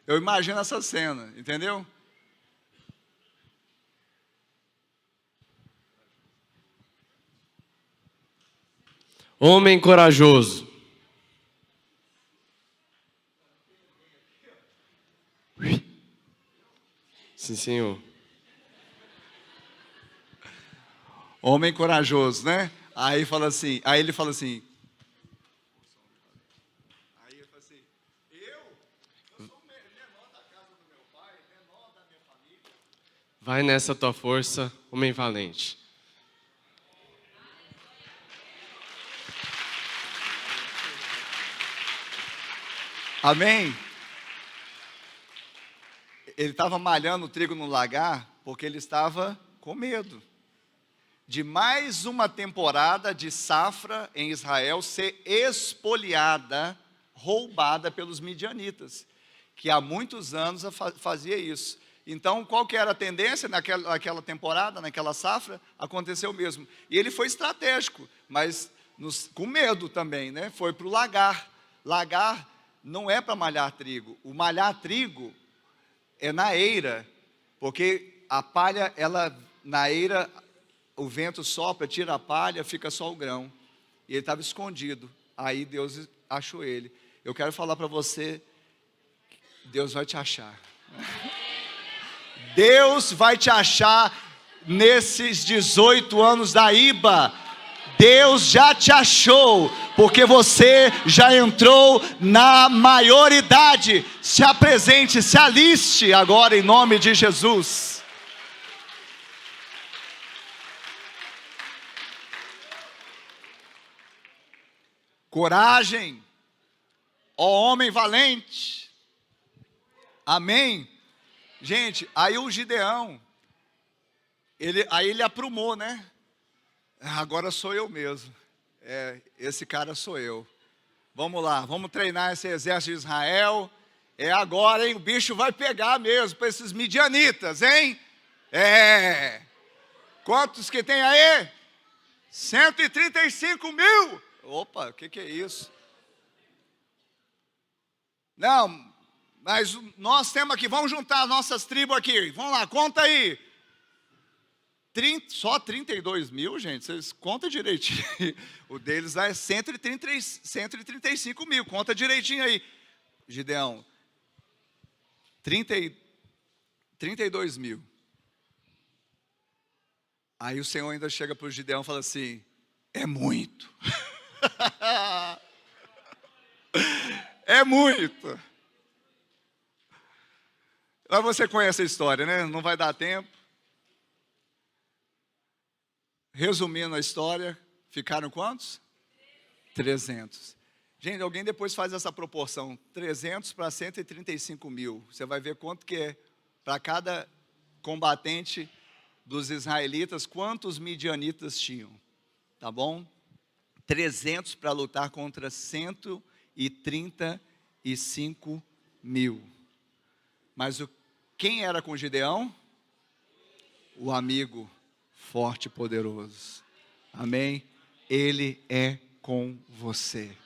Eu imagino essa cena, entendeu? Homem corajoso. Sim, senhor. Homem corajoso, né? Aí ele fala assim, aí ele fala assim, eu sou o menor da casa do meu pai, menor da minha família. Vai nessa tua força, homem valente. Amém? Ele estava malhando o trigo no lagar porque ele estava com medo de mais uma temporada de safra em Israel ser espoliada, roubada pelos midianitas, que há muitos anos fazia isso. Então, qual que era a tendência naquela temporada, naquela safra? Aconteceu o mesmo. E ele foi estratégico, mas com medo também, né? Foi para o lagar. Lagar não é para malhar trigo. O malhar trigo é na eira, porque a palha, na eira, o vento sopra, tira a palha, fica só o grão. E ele estava escondido. Aí Deus achou ele. Eu quero falar para você, Deus vai te achar. Deus vai te achar nesses 18 anos da IBA. Deus já te achou, porque você já entrou na maioridade. Se apresente, se aliste agora em nome de Jesus. Coragem, ó homem valente. Amém? Gente, aí o Gideão, ele aprumou, né? Agora sou eu mesmo. Esse cara sou eu. Vamos lá, vamos treinar esse exército de Israel. É agora, hein? O bicho vai pegar mesmo para esses midianitas, hein? Quantos que tem aí? 135 mil. Opa, o que é isso? Não, mas nós temos aqui, vamos juntar nossas tribos aqui. Vamos lá, conta aí. Só 32 mil, gente, vocês contam direitinho. O deles é 135 mil, conta direitinho aí. Gideão, 32 mil. Aí o Senhor ainda chega para o Gideão e fala assim, é muito. É muito. Mas você conhece a história, né? Não vai dar tempo. Resumindo a história, ficaram quantos? 300. Gente, alguém depois faz essa proporção, 300 para 135 mil. Você vai ver quanto que é para cada combatente dos israelitas, quantos midianitas tinham, tá bom? 300 para lutar contra 135 mil. Mas quem era com Gideão? O amigo forte e poderoso. Amém? Ele é com você.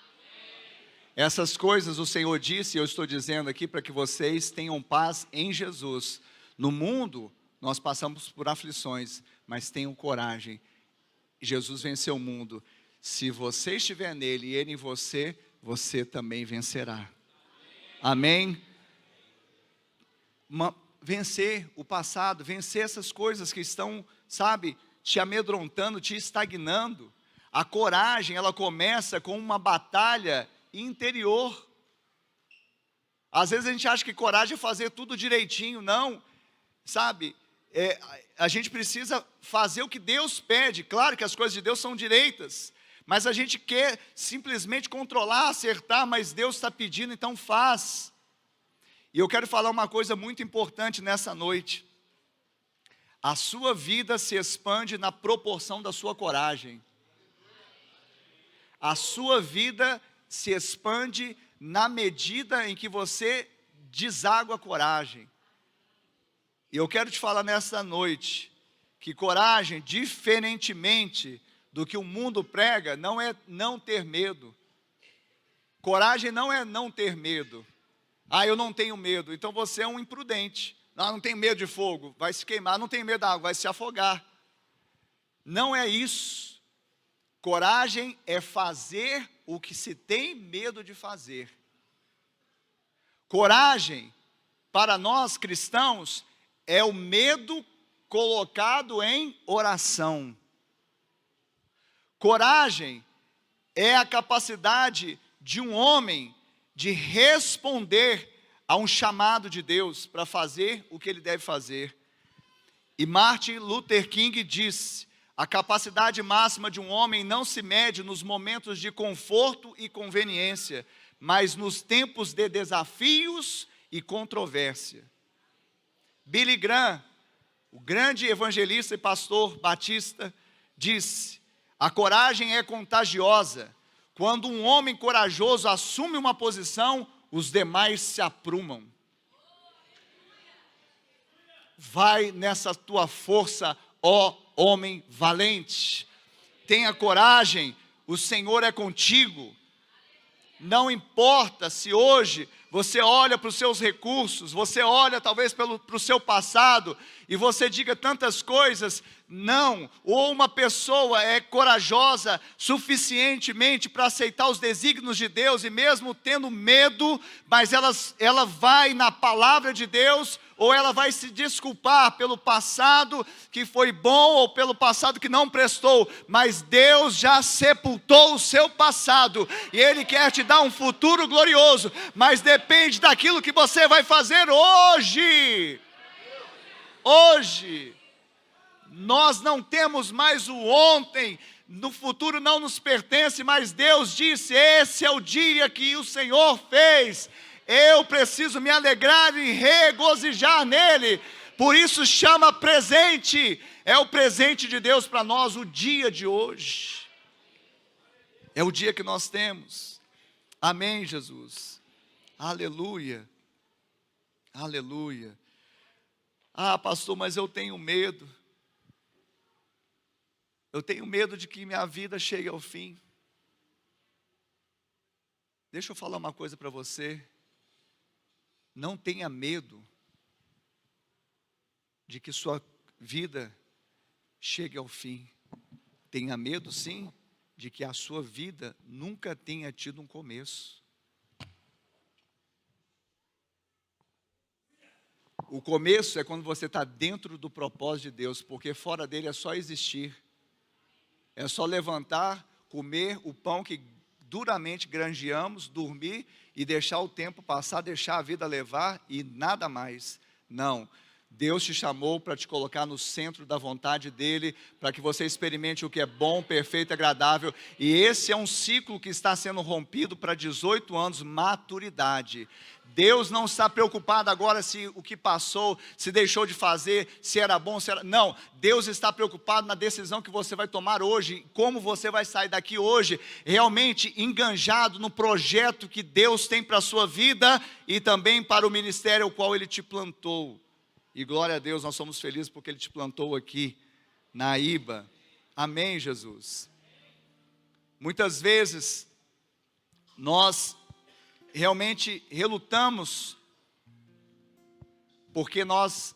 Essas coisas o Senhor disse, e eu estou dizendo aqui para que vocês tenham paz em Jesus. No mundo, nós passamos por aflições, mas tenham coragem. Jesus venceu o mundo. Se você estiver nele e ele em você, você também vencerá. Amém? Vencer o passado, vencer essas coisas que estão, sabe, te amedrontando, te estagnando. A coragem, ela começa com uma batalha interior. Às vezes a gente acha que coragem é fazer tudo direitinho. Não, sabe, a gente precisa fazer o que Deus pede. Claro que as coisas de Deus são direitas, mas a gente quer simplesmente controlar, acertar, mas Deus está pedindo, então faz. E eu quero falar uma coisa muito importante nessa noite. A sua vida se expande na proporção da sua coragem. A sua vida se expande na medida em que você deságua a coragem. E eu quero te falar nessa noite, que coragem, diferentemente do que o mundo prega, não é não ter medo. Coragem não é não ter medo. Eu não tenho medo, então você é um imprudente. Não tenho medo de fogo, vai se queimar. Não tenho medo da água, vai se afogar. Não é isso. Coragem é fazer o que se tem medo de fazer. Coragem, para nós cristãos, é o medo colocado em oração. Coragem é a capacidade de um homem de responder a um chamado de Deus para fazer o que ele deve fazer. E Martin Luther King disse: a capacidade máxima de um homem não se mede nos momentos de conforto e conveniência, mas nos tempos de desafios e controvérsia. Billy Graham, o grande evangelista e pastor batista, disse: a coragem é contagiosa. Quando um homem corajoso assume uma posição, os demais se aprumam. Vai nessa tua força, ó homem valente. Tenha coragem, o Senhor é contigo. Não importa se hoje você olha para os seus recursos, você olha talvez para o seu passado, e você diga tantas coisas. Não, ou uma pessoa é corajosa suficientemente para aceitar os desígnios de Deus, e mesmo tendo medo, mas ela vai na palavra de Deus, ou ela vai se desculpar pelo passado que foi bom, ou pelo passado que não prestou, mas Deus já sepultou o seu passado, e Ele quer te dar um futuro glorioso, mas depende daquilo que você vai fazer hoje. Hoje. Nós não temos mais o ontem, no futuro não nos pertence, mas Deus disse: esse é o dia que o Senhor fez, eu preciso me alegrar e regozijar nele. Por isso chama presente, é o presente de Deus para nós, o dia de hoje, é o dia que nós temos. Amém, Jesus, aleluia, aleluia. Pastor, mas eu tenho medo. Eu tenho medo de que minha vida chegue ao fim. Deixa eu falar uma coisa para você. Não tenha medo de que sua vida chegue ao fim. Tenha medo, sim, de que a sua vida nunca tenha tido um começo. O começo é quando você está dentro do propósito de Deus, porque fora dele é só existir. É só levantar, comer o pão que duramente granjeamos, dormir e deixar o tempo passar, deixar a vida levar e nada mais. Não, Deus te chamou para te colocar no centro da vontade dEle, para que você experimente o que é bom, perfeito e agradável. E esse é um ciclo que está sendo rompido para 18 anos, maturidade. Deus não está preocupado agora se o que passou, se deixou de fazer, se era bom, se era... Não, Deus está preocupado na decisão que você vai tomar hoje, como você vai sair daqui hoje, realmente enganjado no projeto que Deus tem para a sua vida e também para o ministério ao qual Ele te plantou. E glória a Deus, nós somos felizes porque Ele te plantou aqui, na IBA. Amém, Jesus? Muitas vezes, nós realmente relutamos, porque nós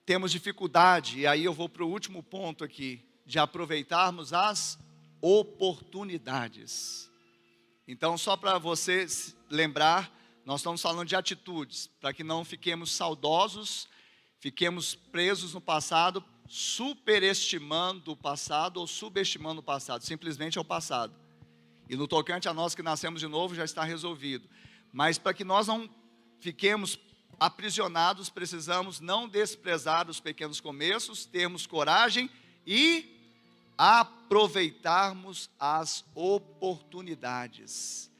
temos dificuldade, e aí eu vou para o último ponto aqui, de aproveitarmos as oportunidades. Então, só para você lembrar, nós estamos falando de atitudes, para que não fiquemos saudosos, fiquemos presos no passado, superestimando o passado ou subestimando o passado. Simplesmente é o passado. E no tocante a nós que nascemos de novo, já está resolvido. Mas para que nós não fiquemos aprisionados, precisamos não desprezar os pequenos começos, termos coragem e aproveitarmos as oportunidades.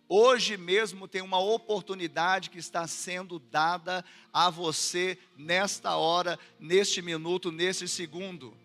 Hoje mesmo tem uma oportunidade que está sendo dada a você nesta hora, neste minuto, neste segundo.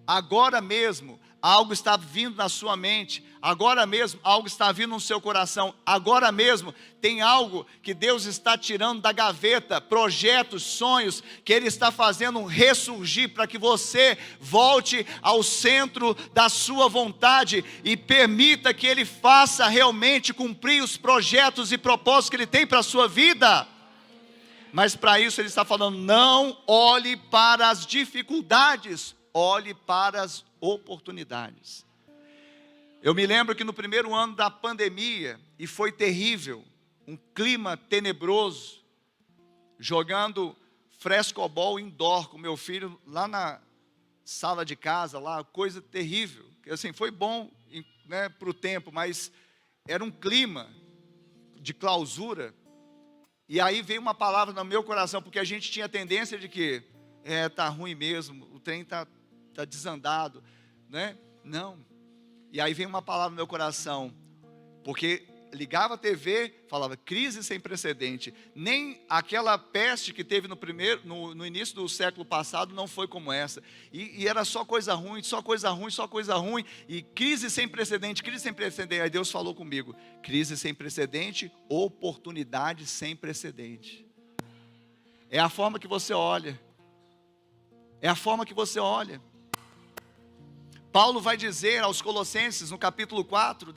Agora mesmo, algo está vindo na sua mente, agora mesmo, algo está vindo no seu coração, agora mesmo, tem algo que Deus está tirando da gaveta, projetos, sonhos, que Ele está fazendo ressurgir, para que você volte ao centro da sua vontade, e permita que Ele faça realmente cumprir os projetos e propósitos que Ele tem para a sua vida. Mas para isso Ele está falando, não olhe para as dificuldades, olhe para as oportunidades. Eu me lembro que no primeiro ano da pandemia, e foi terrível, um clima tenebroso, jogando frescobol indoor com meu filho lá na sala de casa, lá, coisa terrível. Assim, foi bom, né, para o tempo, mas era um clima de clausura. E aí veio uma palavra no meu coração, porque a gente tinha tendência de que tá ruim mesmo, o trem tá desandado, né? Não. E aí vem uma palavra no meu coração, porque ligava a TV, falava crise sem precedente. Nem aquela peste que teve no início do século passado não foi como essa. E era só coisa ruim, só coisa ruim, só coisa ruim. E crise sem precedente, crise sem precedente. Aí Deus falou comigo, crise sem precedente, oportunidade sem precedente. É a forma que você olha. É a forma que você olha. Paulo vai dizer aos Colossenses, no capítulo 4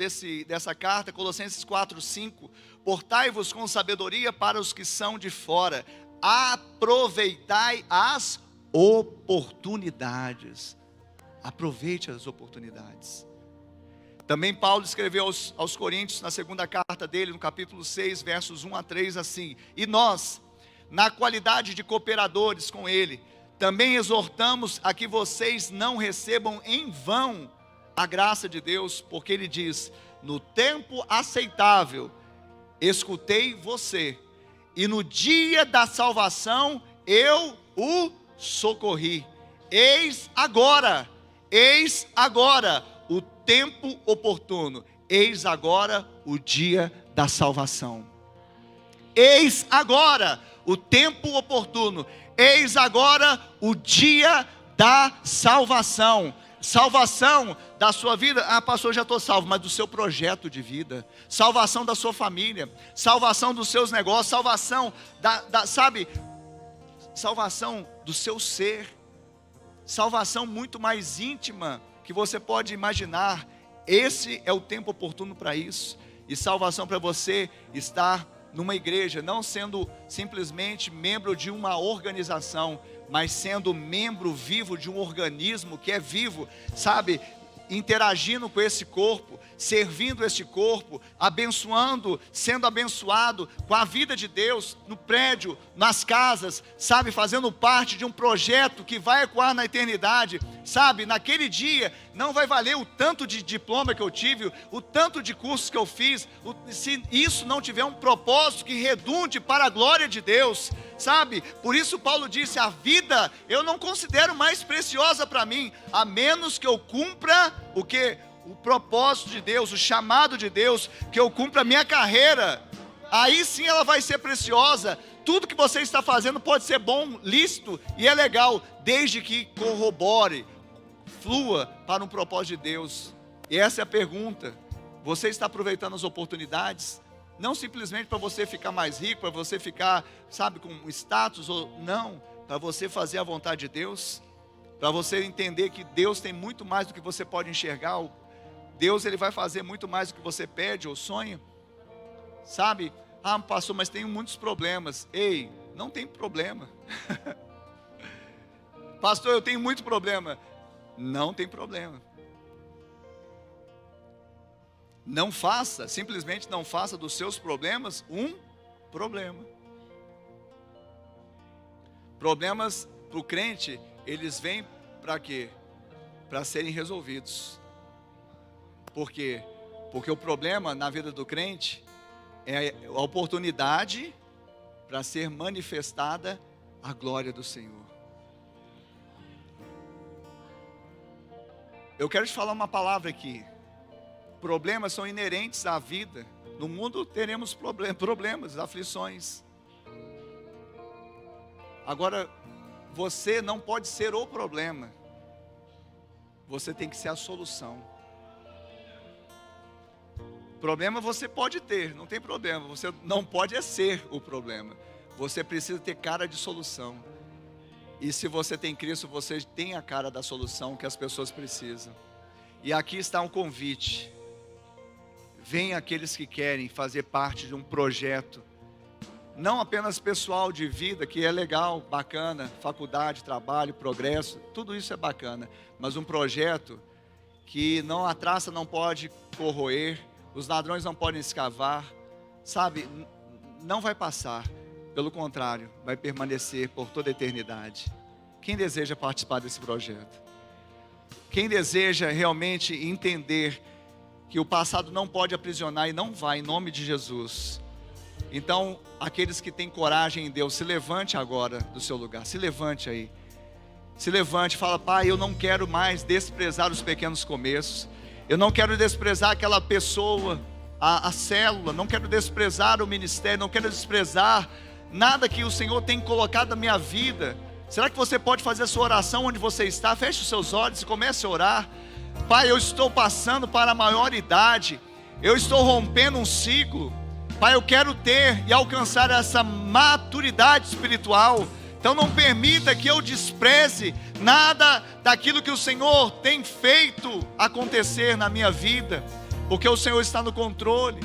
dessa carta, Colossenses 4, 5, portai-vos com sabedoria para os que são de fora, aproveitai as oportunidades. Aproveite as oportunidades. Também Paulo escreveu aos Coríntios, na segunda carta dele, no capítulo 6, versos 1 a 3, assim, e nós, na qualidade de cooperadores com ele, também exortamos a que vocês não recebam em vão a graça de Deus, porque Ele diz, no tempo aceitável, escutei você, e no dia da salvação, eu o socorri. Eis agora, o tempo oportuno, eis agora o dia da salvação. Eis agora o tempo oportuno, eis agora o dia da salvação. Salvação da sua vida, pastor, já estou salvo, mas do seu projeto de vida, salvação da sua família, salvação dos seus negócios, salvação salvação do seu ser, salvação muito mais íntima que você pode imaginar. Esse é o tempo oportuno para isso, e salvação para você estar numa igreja, não sendo simplesmente membro de uma organização, mas sendo membro vivo de um organismo que é vivo, sabe, interagindo com esse corpo, servindo esse corpo, abençoando, sendo abençoado com a vida de Deus, no prédio, nas casas, sabe, fazendo parte de um projeto que vai ecoar na eternidade, sabe, naquele dia, não vai valer o tanto de diploma que eu tive, o tanto de cursos que eu fiz, se isso não tiver um propósito que redunde para a glória de Deus, sabe, por isso Paulo disse, a vida eu não considero mais preciosa para mim, a menos que eu cumpra o que? O propósito de Deus, o chamado de Deus, que eu cumpra a minha carreira, aí sim ela vai ser preciosa. Tudo que você está fazendo pode ser bom, lícito e é legal, desde que corrobore, flua para um propósito de Deus. E essa é a pergunta, você está aproveitando as oportunidades? Não simplesmente para você ficar mais rico, para você ficar, sabe, com status, ou não, para você fazer a vontade de Deus, para você entender que Deus tem muito mais do que você pode enxergar. Deus, Ele vai fazer muito mais do que você pede ou sonha, sabe? Pastor, mas tenho muitos problemas. Ei, não tem problema. Pastor, eu tenho muito problema. Não tem problema. Não faça, simplesmente não faça dos seus problemas um problema. Problemas para o crente, eles vêm para quê? Para serem resolvidos. Por quê? Porque o problema na vida do crente é a oportunidade para ser manifestada a glória do Senhor. Eu quero te falar uma palavra aqui. Problemas são inerentes à vida. No mundo teremos problemas, aflições. Agora, você não pode ser o problema. Você tem que ser a solução. Problema você pode ter, não tem problema. Você não pode ser o problema. Você precisa ter cara de solução. E se você tem Cristo, você tem a cara da solução que as pessoas precisam. E aqui está um convite. Vem aqueles que querem fazer parte de um projeto, não apenas pessoal de vida, que é legal, bacana, faculdade, trabalho, progresso, tudo isso é bacana, mas um projeto que a traça não pode corroer, os ladrões não podem escavar, sabe, não vai passar, pelo contrário, vai permanecer por toda a eternidade. Quem deseja participar desse projeto? Quem deseja realmente entender que o passado não pode aprisionar e não vai, em nome de Jesus. Então, aqueles que têm coragem em Deus, se levante agora do seu lugar, se levante aí. Se levante, fala: Pai, eu não quero mais desprezar os pequenos começos. Eu não quero desprezar aquela pessoa, a célula, não quero desprezar o ministério, não quero desprezar nada que o Senhor tem colocado na minha vida. Será que você pode fazer a sua oração onde você está? Feche os seus olhos e comece a orar. Pai, eu estou passando para a maioridade, eu estou rompendo um ciclo. Pai, eu quero ter e alcançar essa maturidade espiritual. Então não permita que eu despreze nada daquilo que o Senhor tem feito acontecer na minha vida, porque o Senhor está no controle.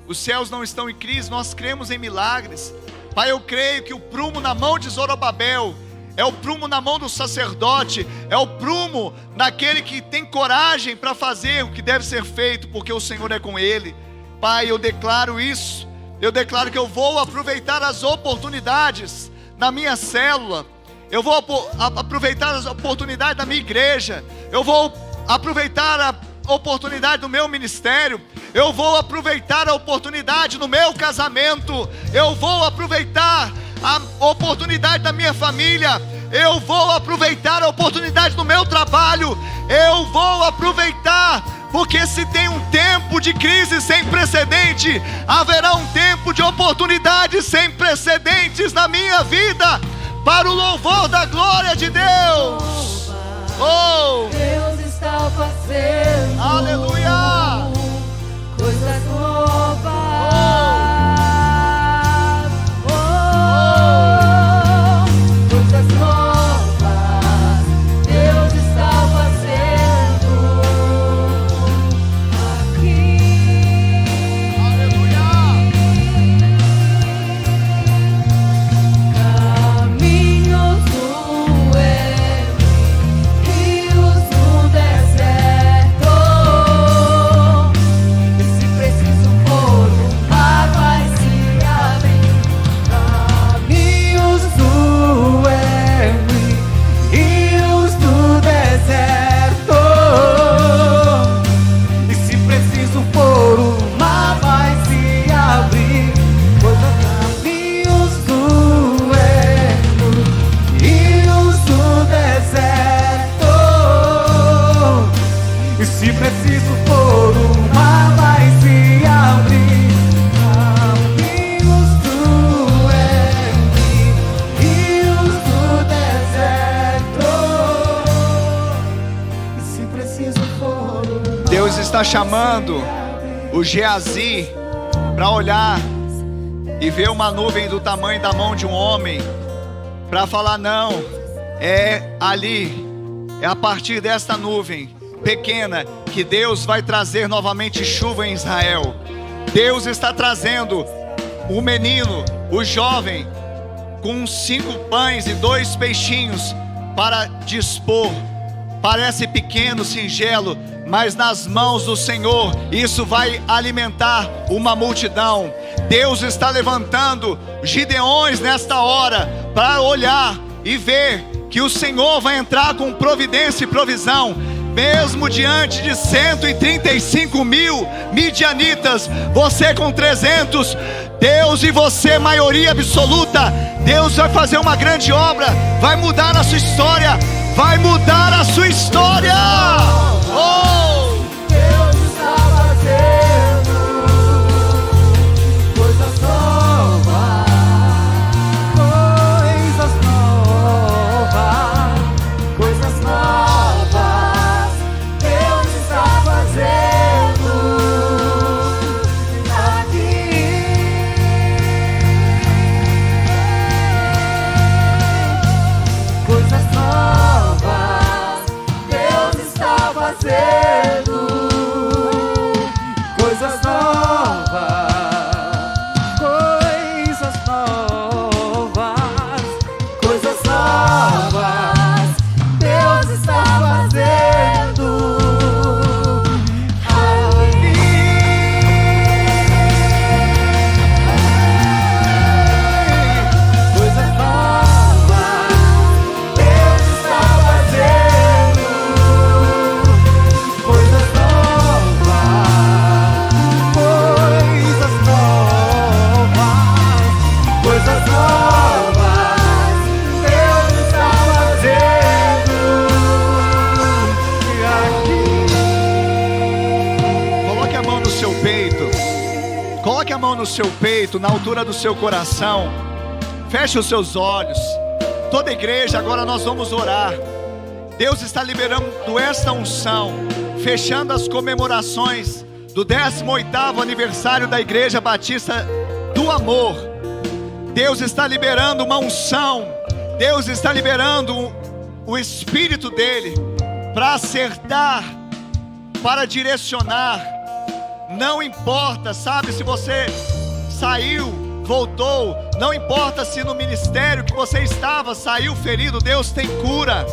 Os céus não estão em crise, nós cremos em milagres. Pai, eu creio que o prumo na mão de Zorobabel é o prumo na mão do sacerdote, é o prumo daquele que tem coragem para fazer o que deve ser feito, porque o Senhor é com ele. Pai, eu declaro isso, eu declaro que eu vou aproveitar as oportunidades na minha célula, eu vou aproveitar as oportunidades da minha igreja, eu vou aproveitar a oportunidade do meu ministério, eu vou aproveitar a oportunidade no meu casamento, eu vou aproveitar a oportunidade da minha família, eu vou aproveitar a oportunidade do meu trabalho, eu vou aproveitar, porque se tem um tempo de crise sem precedente, haverá um tempo de oportunidades sem precedentes na minha vida, para o louvor da glória de Deus. Oh, Deus está fazendo, aleluia, coisas novas. Coisas novas, Deus está fazendo aqui. aleluia. Caminhos no ermo, rios no deserto. E se preciso for, o mar vai se abrir. Caminhos no ermo, rios no deserto. E se preciso for, o mar vai se abrir. Caminhos no ermo, rios no deserto. E se preciso for, o mar vai se abrir. Caminhos no ermo, rios no deserto. E se preciso for, o mar Deus está chamando o Geazi para olhar e ver uma nuvem do tamanho da mão de um homem, para falar: não, é ali, é a partir desta nuvem pequena que Deus vai trazer novamente chuva em Israel. Deus está trazendo o menino, o jovem, com 5 pães e 2 peixinhos, para dispor. Parece pequeno, singelo, mas nas mãos do Senhor isso vai alimentar uma multidão. Deus está levantando Gideões nesta hora para olhar e ver que o Senhor vai entrar com providência e provisão. Mesmo diante de 135 mil midianitas, você com 300, Deus e você, maioria absoluta, Deus vai fazer uma grande obra, vai mudar a sua história, vai mudar a sua história. Oh! Deus está fazendo coisas novas, coisas novas, coisas novas. Deus está fazendo aqui. Coisas novas, Deus está fazendo coisas novas, coisas novas, coisas novas. Deus está fazendo aqui. Coisas novas, Deus está fazendo coisas novas, coisas novas, coisas novas. Deus está fazendo aqui. Coloque a mão no seu peito. Coloque a mão no seu peito, na altura do seu coração. Feche os seus olhos. Toda a igreja, agora nós vamos orar. Deus está liberando esta unção, fechando as comemorações do 18º aniversário da Igreja Batista do Amor. Deus está liberando uma unção. Deus está liberando o Espírito dele para acertar, para direcionar. Não importa, sabe, se você saiu, voltou, não importa se no ministério que você estava saiu ferido, Deus tem cura.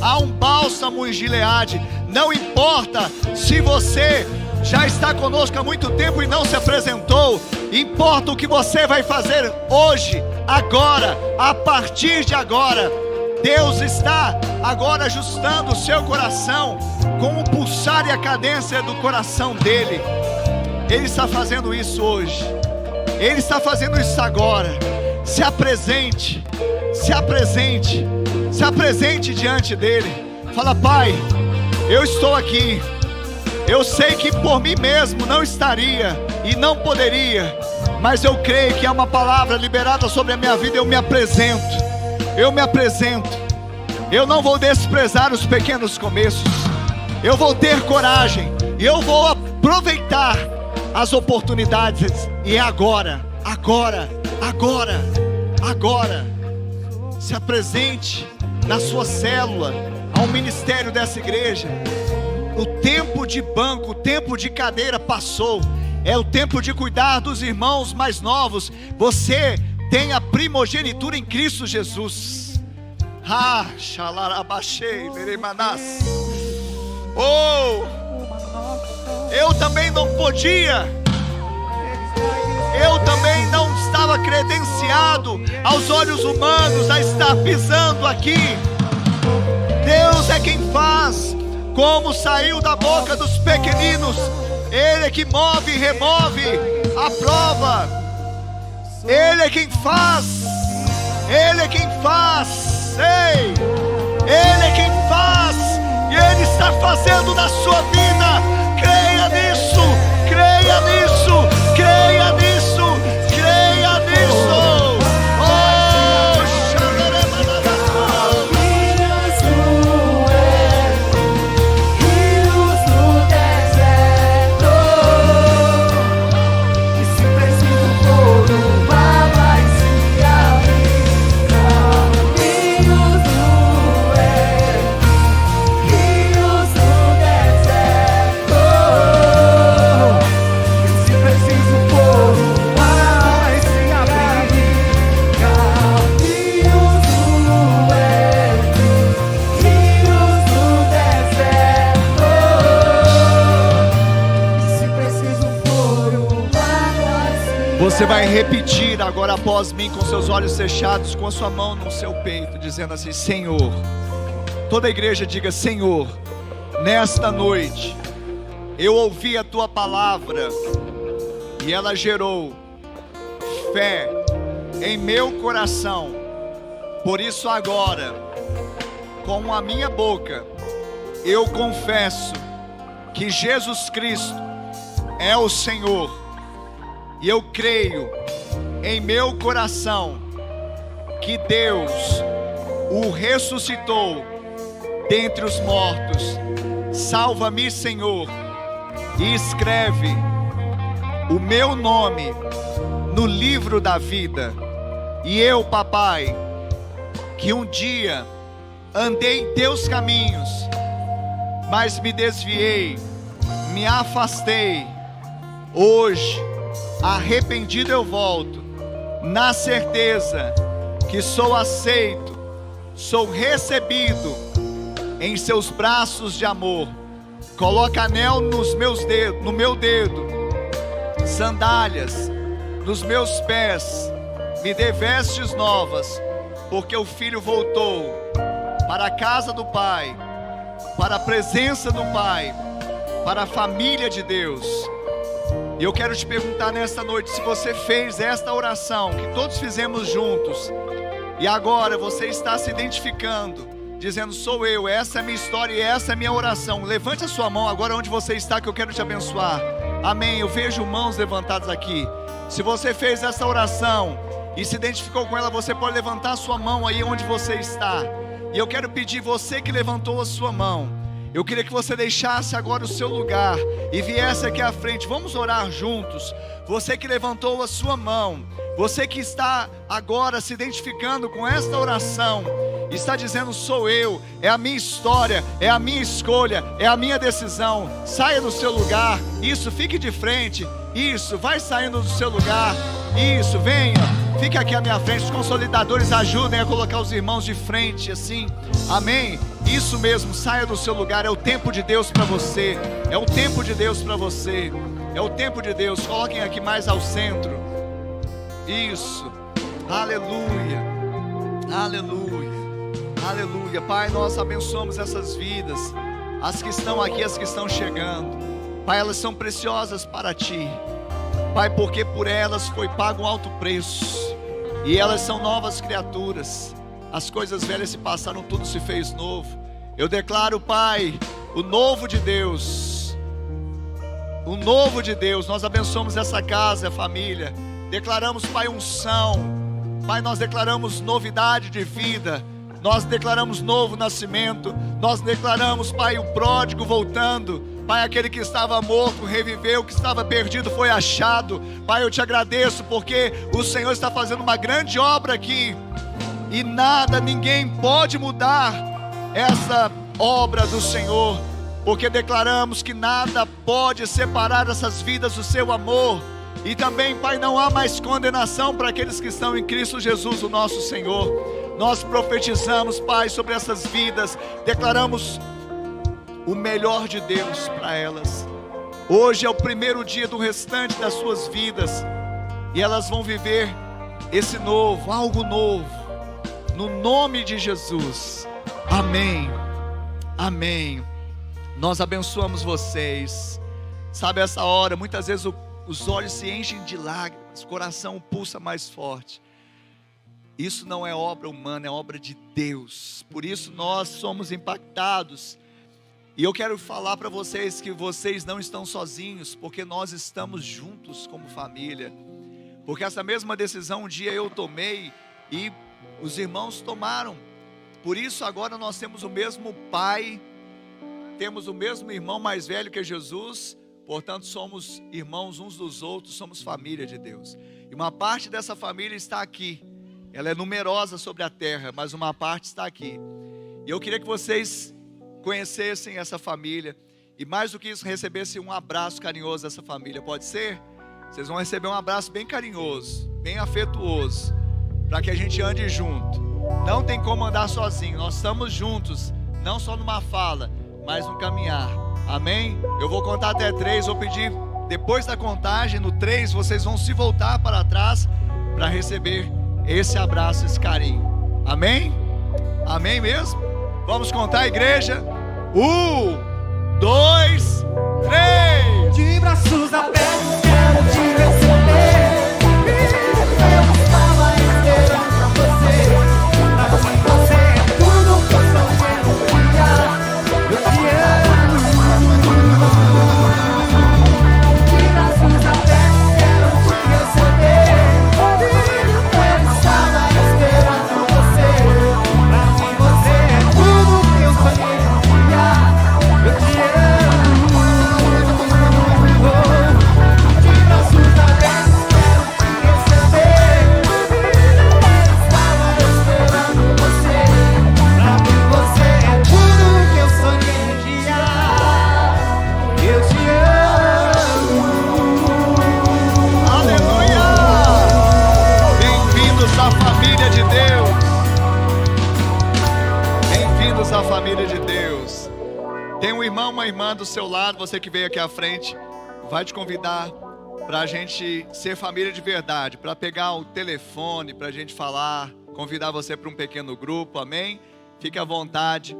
Há um bálsamo em Gileade. Não importa se você já está conosco há muito tempo e não se apresentou, importa o que você vai fazer hoje, agora, a partir de agora. Deus está agora ajustando o seu coração com o pulsar e a cadência do coração dele. Ele está fazendo isso hoje. Ele está fazendo isso agora. Se apresente, se apresente, se apresente diante dele. Fala: Pai, eu estou aqui. Eu sei que por mim mesmo não estaria e não poderia, mas eu creio que é uma palavra liberada sobre a minha vida. Eu me apresento. Eu me apresento. Eu não vou desprezar os pequenos começos. Eu vou ter coragem e eu vou aproveitar as oportunidades. E agora, agora, agora, agora, se apresente na sua célula, ao ministério dessa igreja. O tempo de banco, o tempo de cadeira passou. É o tempo de cuidar dos irmãos mais novos. Você tem a primogenitura em Cristo Jesus. Ah, xalarabachei, veremanás. Oh, eu também não podia. Eu também não estava credenciado aos olhos humanos a estar pisando aqui. Deus é quem faz, como saiu da boca dos pequeninos. Ele é que move e remove a prova. Ele é quem faz. Ele é quem faz. Ei, Ele é quem faz. E Ele está fazendo na sua vida. Creia nisso, creia nisso, creia nisso, creia nisso. Oh, Rios no deserto, e se preciso for o mar vai se abrir. Caminhos no deserto, Você vai repetir agora após mim, com seus olhos fechados, com a sua mão no seu peito, dizendo assim: Senhor. Toda a igreja diga: Senhor, nesta noite eu ouvi a tua palavra e ela gerou fé em meu coração. Por isso agora, com a minha boca, eu confesso que Jesus Cristo é o Senhor. E eu creio em meu coração que Deus o ressuscitou dentre os mortos. Salva-me, Senhor, e escreve o meu nome no livro da vida. E eu, papai, que um dia andei em teus caminhos, mas me desviei, me afastei, hoje, arrependido eu volto, na certeza que sou aceito, sou recebido em seus braços de amor. Coloca anel nos meus dedos, no meu dedo, sandálias nos meus pés, me dê vestes novas, porque o filho voltou para a casa do Pai, para a presença do Pai, para a família de Deus. E eu quero te perguntar nesta noite, se você fez esta oração que todos fizemos juntos, e agora você está se identificando, dizendo: sou eu, essa é a minha história e essa é a minha oração. Levante a sua mão agora onde você está, que eu quero te abençoar. Amém. Eu vejo mãos levantadas aqui. Se você fez essa oração e se identificou com ela, você pode levantar a sua mão aí onde você está. E eu quero pedir, você que levantou a sua mão, eu queria que você deixasse agora o seu lugar e viesse aqui à frente. Vamos orar juntos. Você que levantou a sua mão, você que está agora se identificando com esta oração, está dizendo: sou eu, é a minha história, é a minha escolha, é a minha decisão. Saia do seu lugar. Isso, fique de frente. Isso, vai saindo do seu lugar. Isso, venha, fique aqui à minha frente. Os consolidadores ajudem a colocar os irmãos de frente, assim. Amém. Isso mesmo, saia do seu lugar. É o tempo de Deus para você. É o tempo de Deus para você. É o tempo de Deus. Coloquem aqui mais ao centro. Isso. Aleluia. Aleluia. Aleluia. Pai, nós abençoamos essas vidas, as que estão aqui, as que estão chegando. Pai, elas são preciosas para Ti, Pai, porque por elas foi pago um alto preço, e elas são novas criaturas. As coisas velhas se passaram, tudo se fez novo. Eu declaro, Pai, o novo de Deus, o novo de Deus. Nós abençoamos essa casa, a família. Declaramos, Pai, unção. Pai, nós declaramos novidade de vida. Nós declaramos novo nascimento. Nós declaramos, Pai, o pródigo voltando. Pai, aquele que estava morto reviveu, que estava perdido foi achado. Pai, eu te agradeço porque o Senhor está fazendo uma grande obra aqui, e nada, ninguém pode mudar essa obra do Senhor, porque declaramos que nada pode separar essas vidas do seu amor. E também, Pai, não há mais condenação para aqueles que estão em Cristo Jesus, o nosso Senhor. Nós profetizamos, Pai, sobre essas vidas, declaramos o melhor de Deus para elas. Hoje é o primeiro dia do restante das suas vidas, e elas vão viver esse novo, algo novo, no nome de Jesus. Amém. Amém. Nós abençoamos vocês. Sabe, essa hora, muitas vezes os olhos se enchem de lágrimas, o coração pulsa mais forte. Isso não é obra humana, é obra de Deus. Por isso nós somos impactados. E eu quero falar para vocês que vocês não estão sozinhos, porque nós estamos juntos como família. Porque essa mesma decisão um dia eu tomei e os irmãos tomaram. Por isso agora nós temos o mesmo Pai, temos o mesmo irmão mais velho que Jesus. Portanto, somos irmãos uns dos outros, somos família de Deus. E uma parte dessa família está aqui. Ela é numerosa sobre a terra, mas uma parte está aqui. E eu queria que vocês conhecessem essa família, e mais do que isso, recebessem um abraço carinhoso dessa família. Pode ser? Vocês vão receber um abraço bem carinhoso, bem afetuoso, para que a gente ande junto. Não tem como andar sozinho, nós estamos juntos, não só numa fala, mas no caminhar. Amém? Eu vou contar até 3, vou pedir depois da contagem, no 3, vocês vão se voltar para trás para receber esse abraço, esse carinho. Amém? Amém mesmo? Vamos contar, igreja? 1, 2, 3. De braços abertos quero te receber. Eu estava esperando você. Pra mim você é tudo que eu sonhei. Eu te amo. De braços abertos quero te receber. Eu estava esperando você. Pra mim você é tudo que eu sonhei. Eu te amo. De braços abertos quero te receber. Eu estava esperando você. Pra mim você é tudo que eu sonhei um dia. Eu te amo. Aleluia! Bem-vindos à família de Deus. Bem-vindos à família de Deus. Tem um irmão, uma irmã do seu lado, você que veio aqui à frente, vai te convidar para a gente ser família de verdade, para pegar o telefone, para a gente falar, convidar você para um pequeno grupo, amém? Fique à vontade.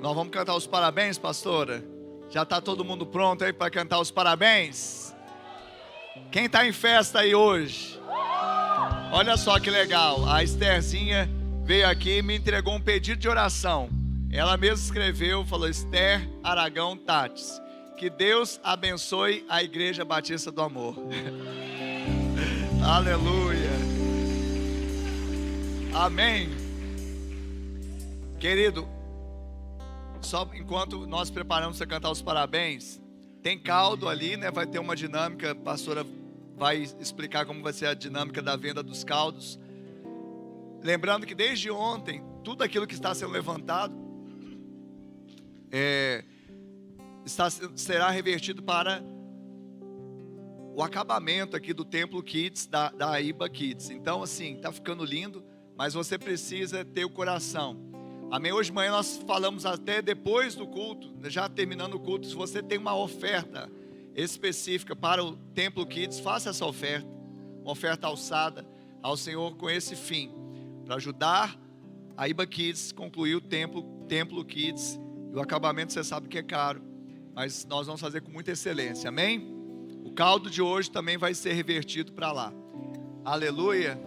Nós vamos cantar os parabéns, pastora? Já está todo mundo pronto aí para cantar os parabéns? Quem está em festa aí hoje? Olha só que legal, a Estherzinha veio aqui e me entregou um pedido de oração. Ela mesma escreveu, falou: Esther Aragão Tates, que Deus abençoe a Igreja Batista do Amor. Aleluia. Amém. Querido, só enquanto nós preparamos para cantar os parabéns, tem caldo ali, né? Vai ter uma dinâmica, a pastora vai explicar como vai ser a dinâmica da venda dos caldos. Lembrando que desde ontem, tudo aquilo que está sendo levantado será revertido para o acabamento aqui do Templo Kids, da AIBA Kids. Então assim, está ficando lindo, mas você precisa ter o coração. Amém? Hoje de manhã nós falamos até depois do culto, já terminando o culto, se você tem uma oferta específica para o Templo Kids, faça essa oferta, uma oferta alçada ao Senhor com esse fim, para ajudar a AIBA Kids concluir o Templo Kids. E o acabamento você sabe que é caro, mas nós vamos fazer com muita excelência, amém? O caldo de hoje também vai ser revertido para lá. Aleluia.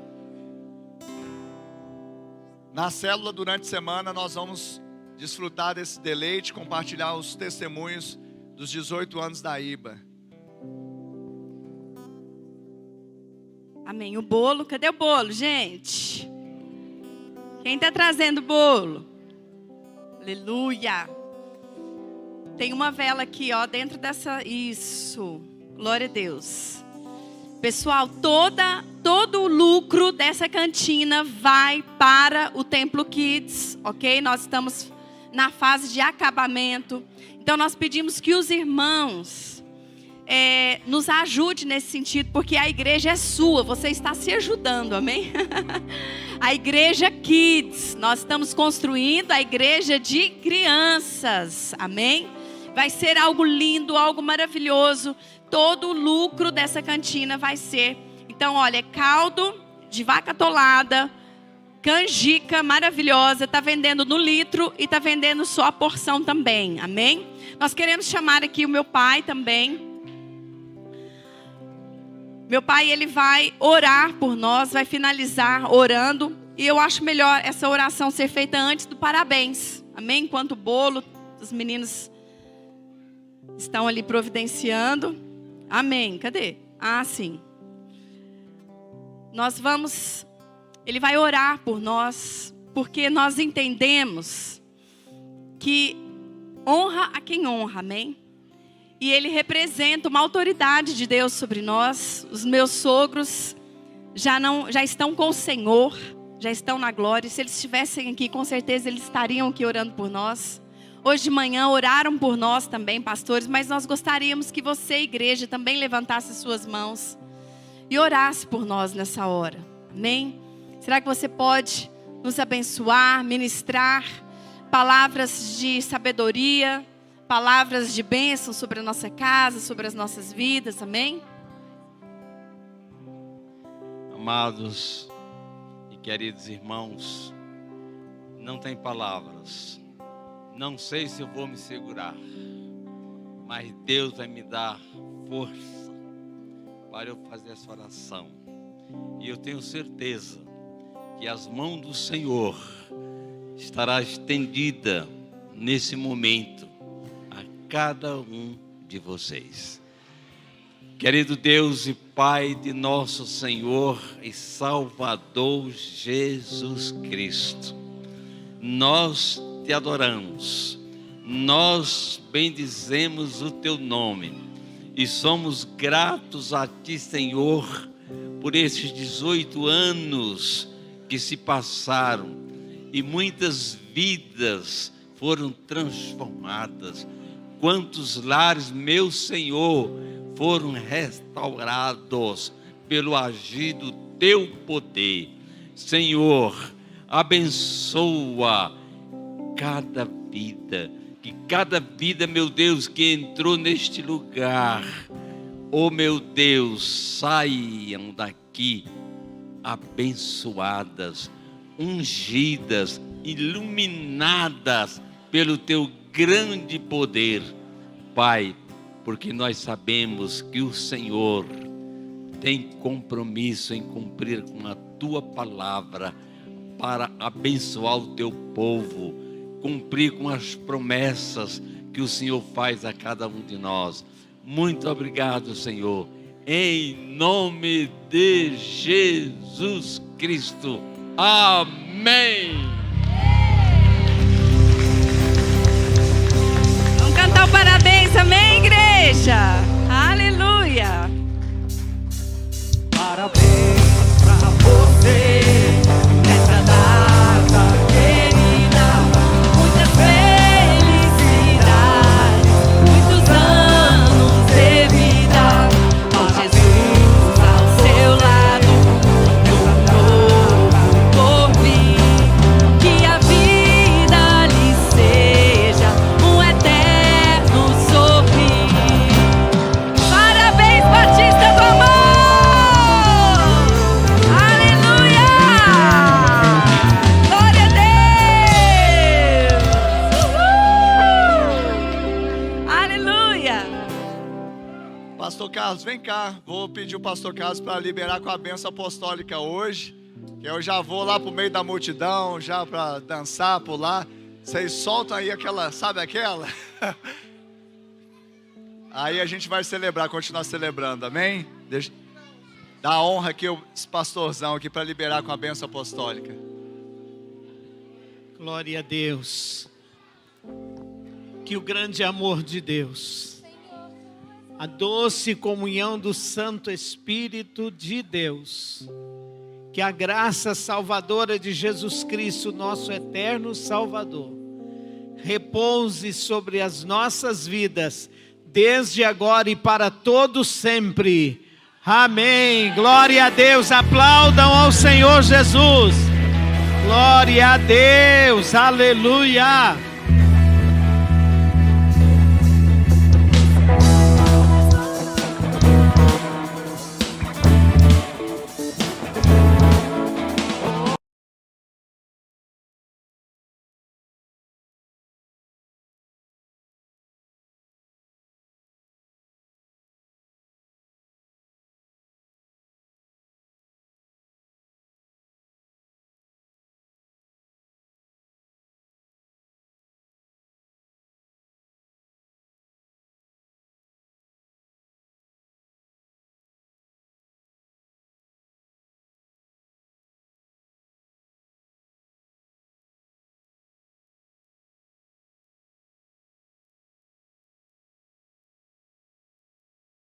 Na célula durante a semana nós vamos desfrutar desse deleite, compartilhar os testemunhos dos 18 anos da AIBA. Amém. O bolo, cadê o bolo, gente? Quem está trazendo o bolo? Aleluia. Tem uma vela aqui, ó, dentro dessa. Isso. Glória a Deus. Pessoal, todo o lucro dessa cantina vai para o Templo Kids, ok? Nós estamos na fase de acabamento. Então nós pedimos que os irmãos nos ajudem nesse sentido, porque a igreja é sua, você está se ajudando, amém? A igreja Kids, nós estamos construindo a igreja de crianças, amém? Vai ser algo lindo, algo maravilhoso. Todo o lucro dessa cantina vai ser. Então, olha, caldo de vaca atolada, canjica maravilhosa, está vendendo no litro e está vendendo só a porção também, amém? Nós queremos chamar aqui o meu pai também. Meu pai, ele vai orar por nós, vai finalizar orando. E eu acho melhor essa oração ser feita antes do parabéns. Amém? Enquanto o bolo, os meninos estão ali providenciando. Amém. Cadê? Ah, sim. Ele vai orar por nós, porque nós entendemos que honra a quem honra, amém? E ele representa uma autoridade de Deus sobre nós. Os meus sogros já estão com o Senhor, já estão na glória. Se eles estivessem aqui, com certeza eles estariam aqui orando por nós. Hoje de manhã oraram por nós também, pastores, mas nós gostaríamos que você, igreja, também levantasse suas mãos e orasse por nós nessa hora. Amém? Será que você pode nos abençoar, ministrar palavras de sabedoria, palavras de bênção sobre a nossa casa, sobre as nossas vidas, amém? Amados e queridos irmãos, não tem palavras, não sei se eu vou me segurar, mas Deus vai me dar força para eu fazer essa oração. E eu tenho certeza que as mãos do Senhor estará estendida nesse momento a cada um de vocês. Querido Deus e Pai de nosso Senhor e Salvador Jesus Cristo, nós te adoramos, nós bendizemos o teu nome e somos gratos a ti, Senhor, por esses 18 anos que se passaram e muitas vidas foram transformadas. Quantos lares, meu Senhor, foram restaurados pelo agir do teu poder. Senhor, abençoa cada vida, que cada vida, meu Deus, que entrou neste lugar, oh meu Deus, saiam daqui abençoadas, ungidas, iluminadas pelo teu grande poder, Pai, porque nós sabemos que o Senhor tem compromisso em cumprir com a tua palavra para abençoar o teu povo, cumprir com as promessas que o Senhor faz a cada um de nós. Muito obrigado, Senhor, em nome de Jesus Cristo. Amém. Vamos cantar o parabéns, amém, igreja? Aleluia! Parabéns pra você nessa data querida. Muitas felicidades, muitos anos de vida. Com Jesus ao seu lado, um novo porvir. Que a vida lhe seja um eterno sorrir. Parabéns, Batista do Amor! Aleluia! Glória a Deus! Aleluia! Pastor Carlos, vem cá. Vou pedir o pastor Carlos para liberar com a bênção apostólica hoje. Eu já vou lá pro meio da multidão, já para dançar, pular. Vocês soltam aí aquela, sabe aquela? Aí a gente vai celebrar, continuar celebrando, amém? Dá a honra aqui, esse pastorzão aqui, para liberar com a bênção apostólica. Glória a Deus. Que o grande amor de Deus, a doce comunhão do Santo Espírito de Deus, que a graça salvadora de Jesus Cristo, nosso eterno Salvador, repouse sobre as nossas vidas, desde agora e para todo sempre. Amém. Glória a Deus. Aplaudam ao Senhor Jesus. Glória a Deus. Aleluia.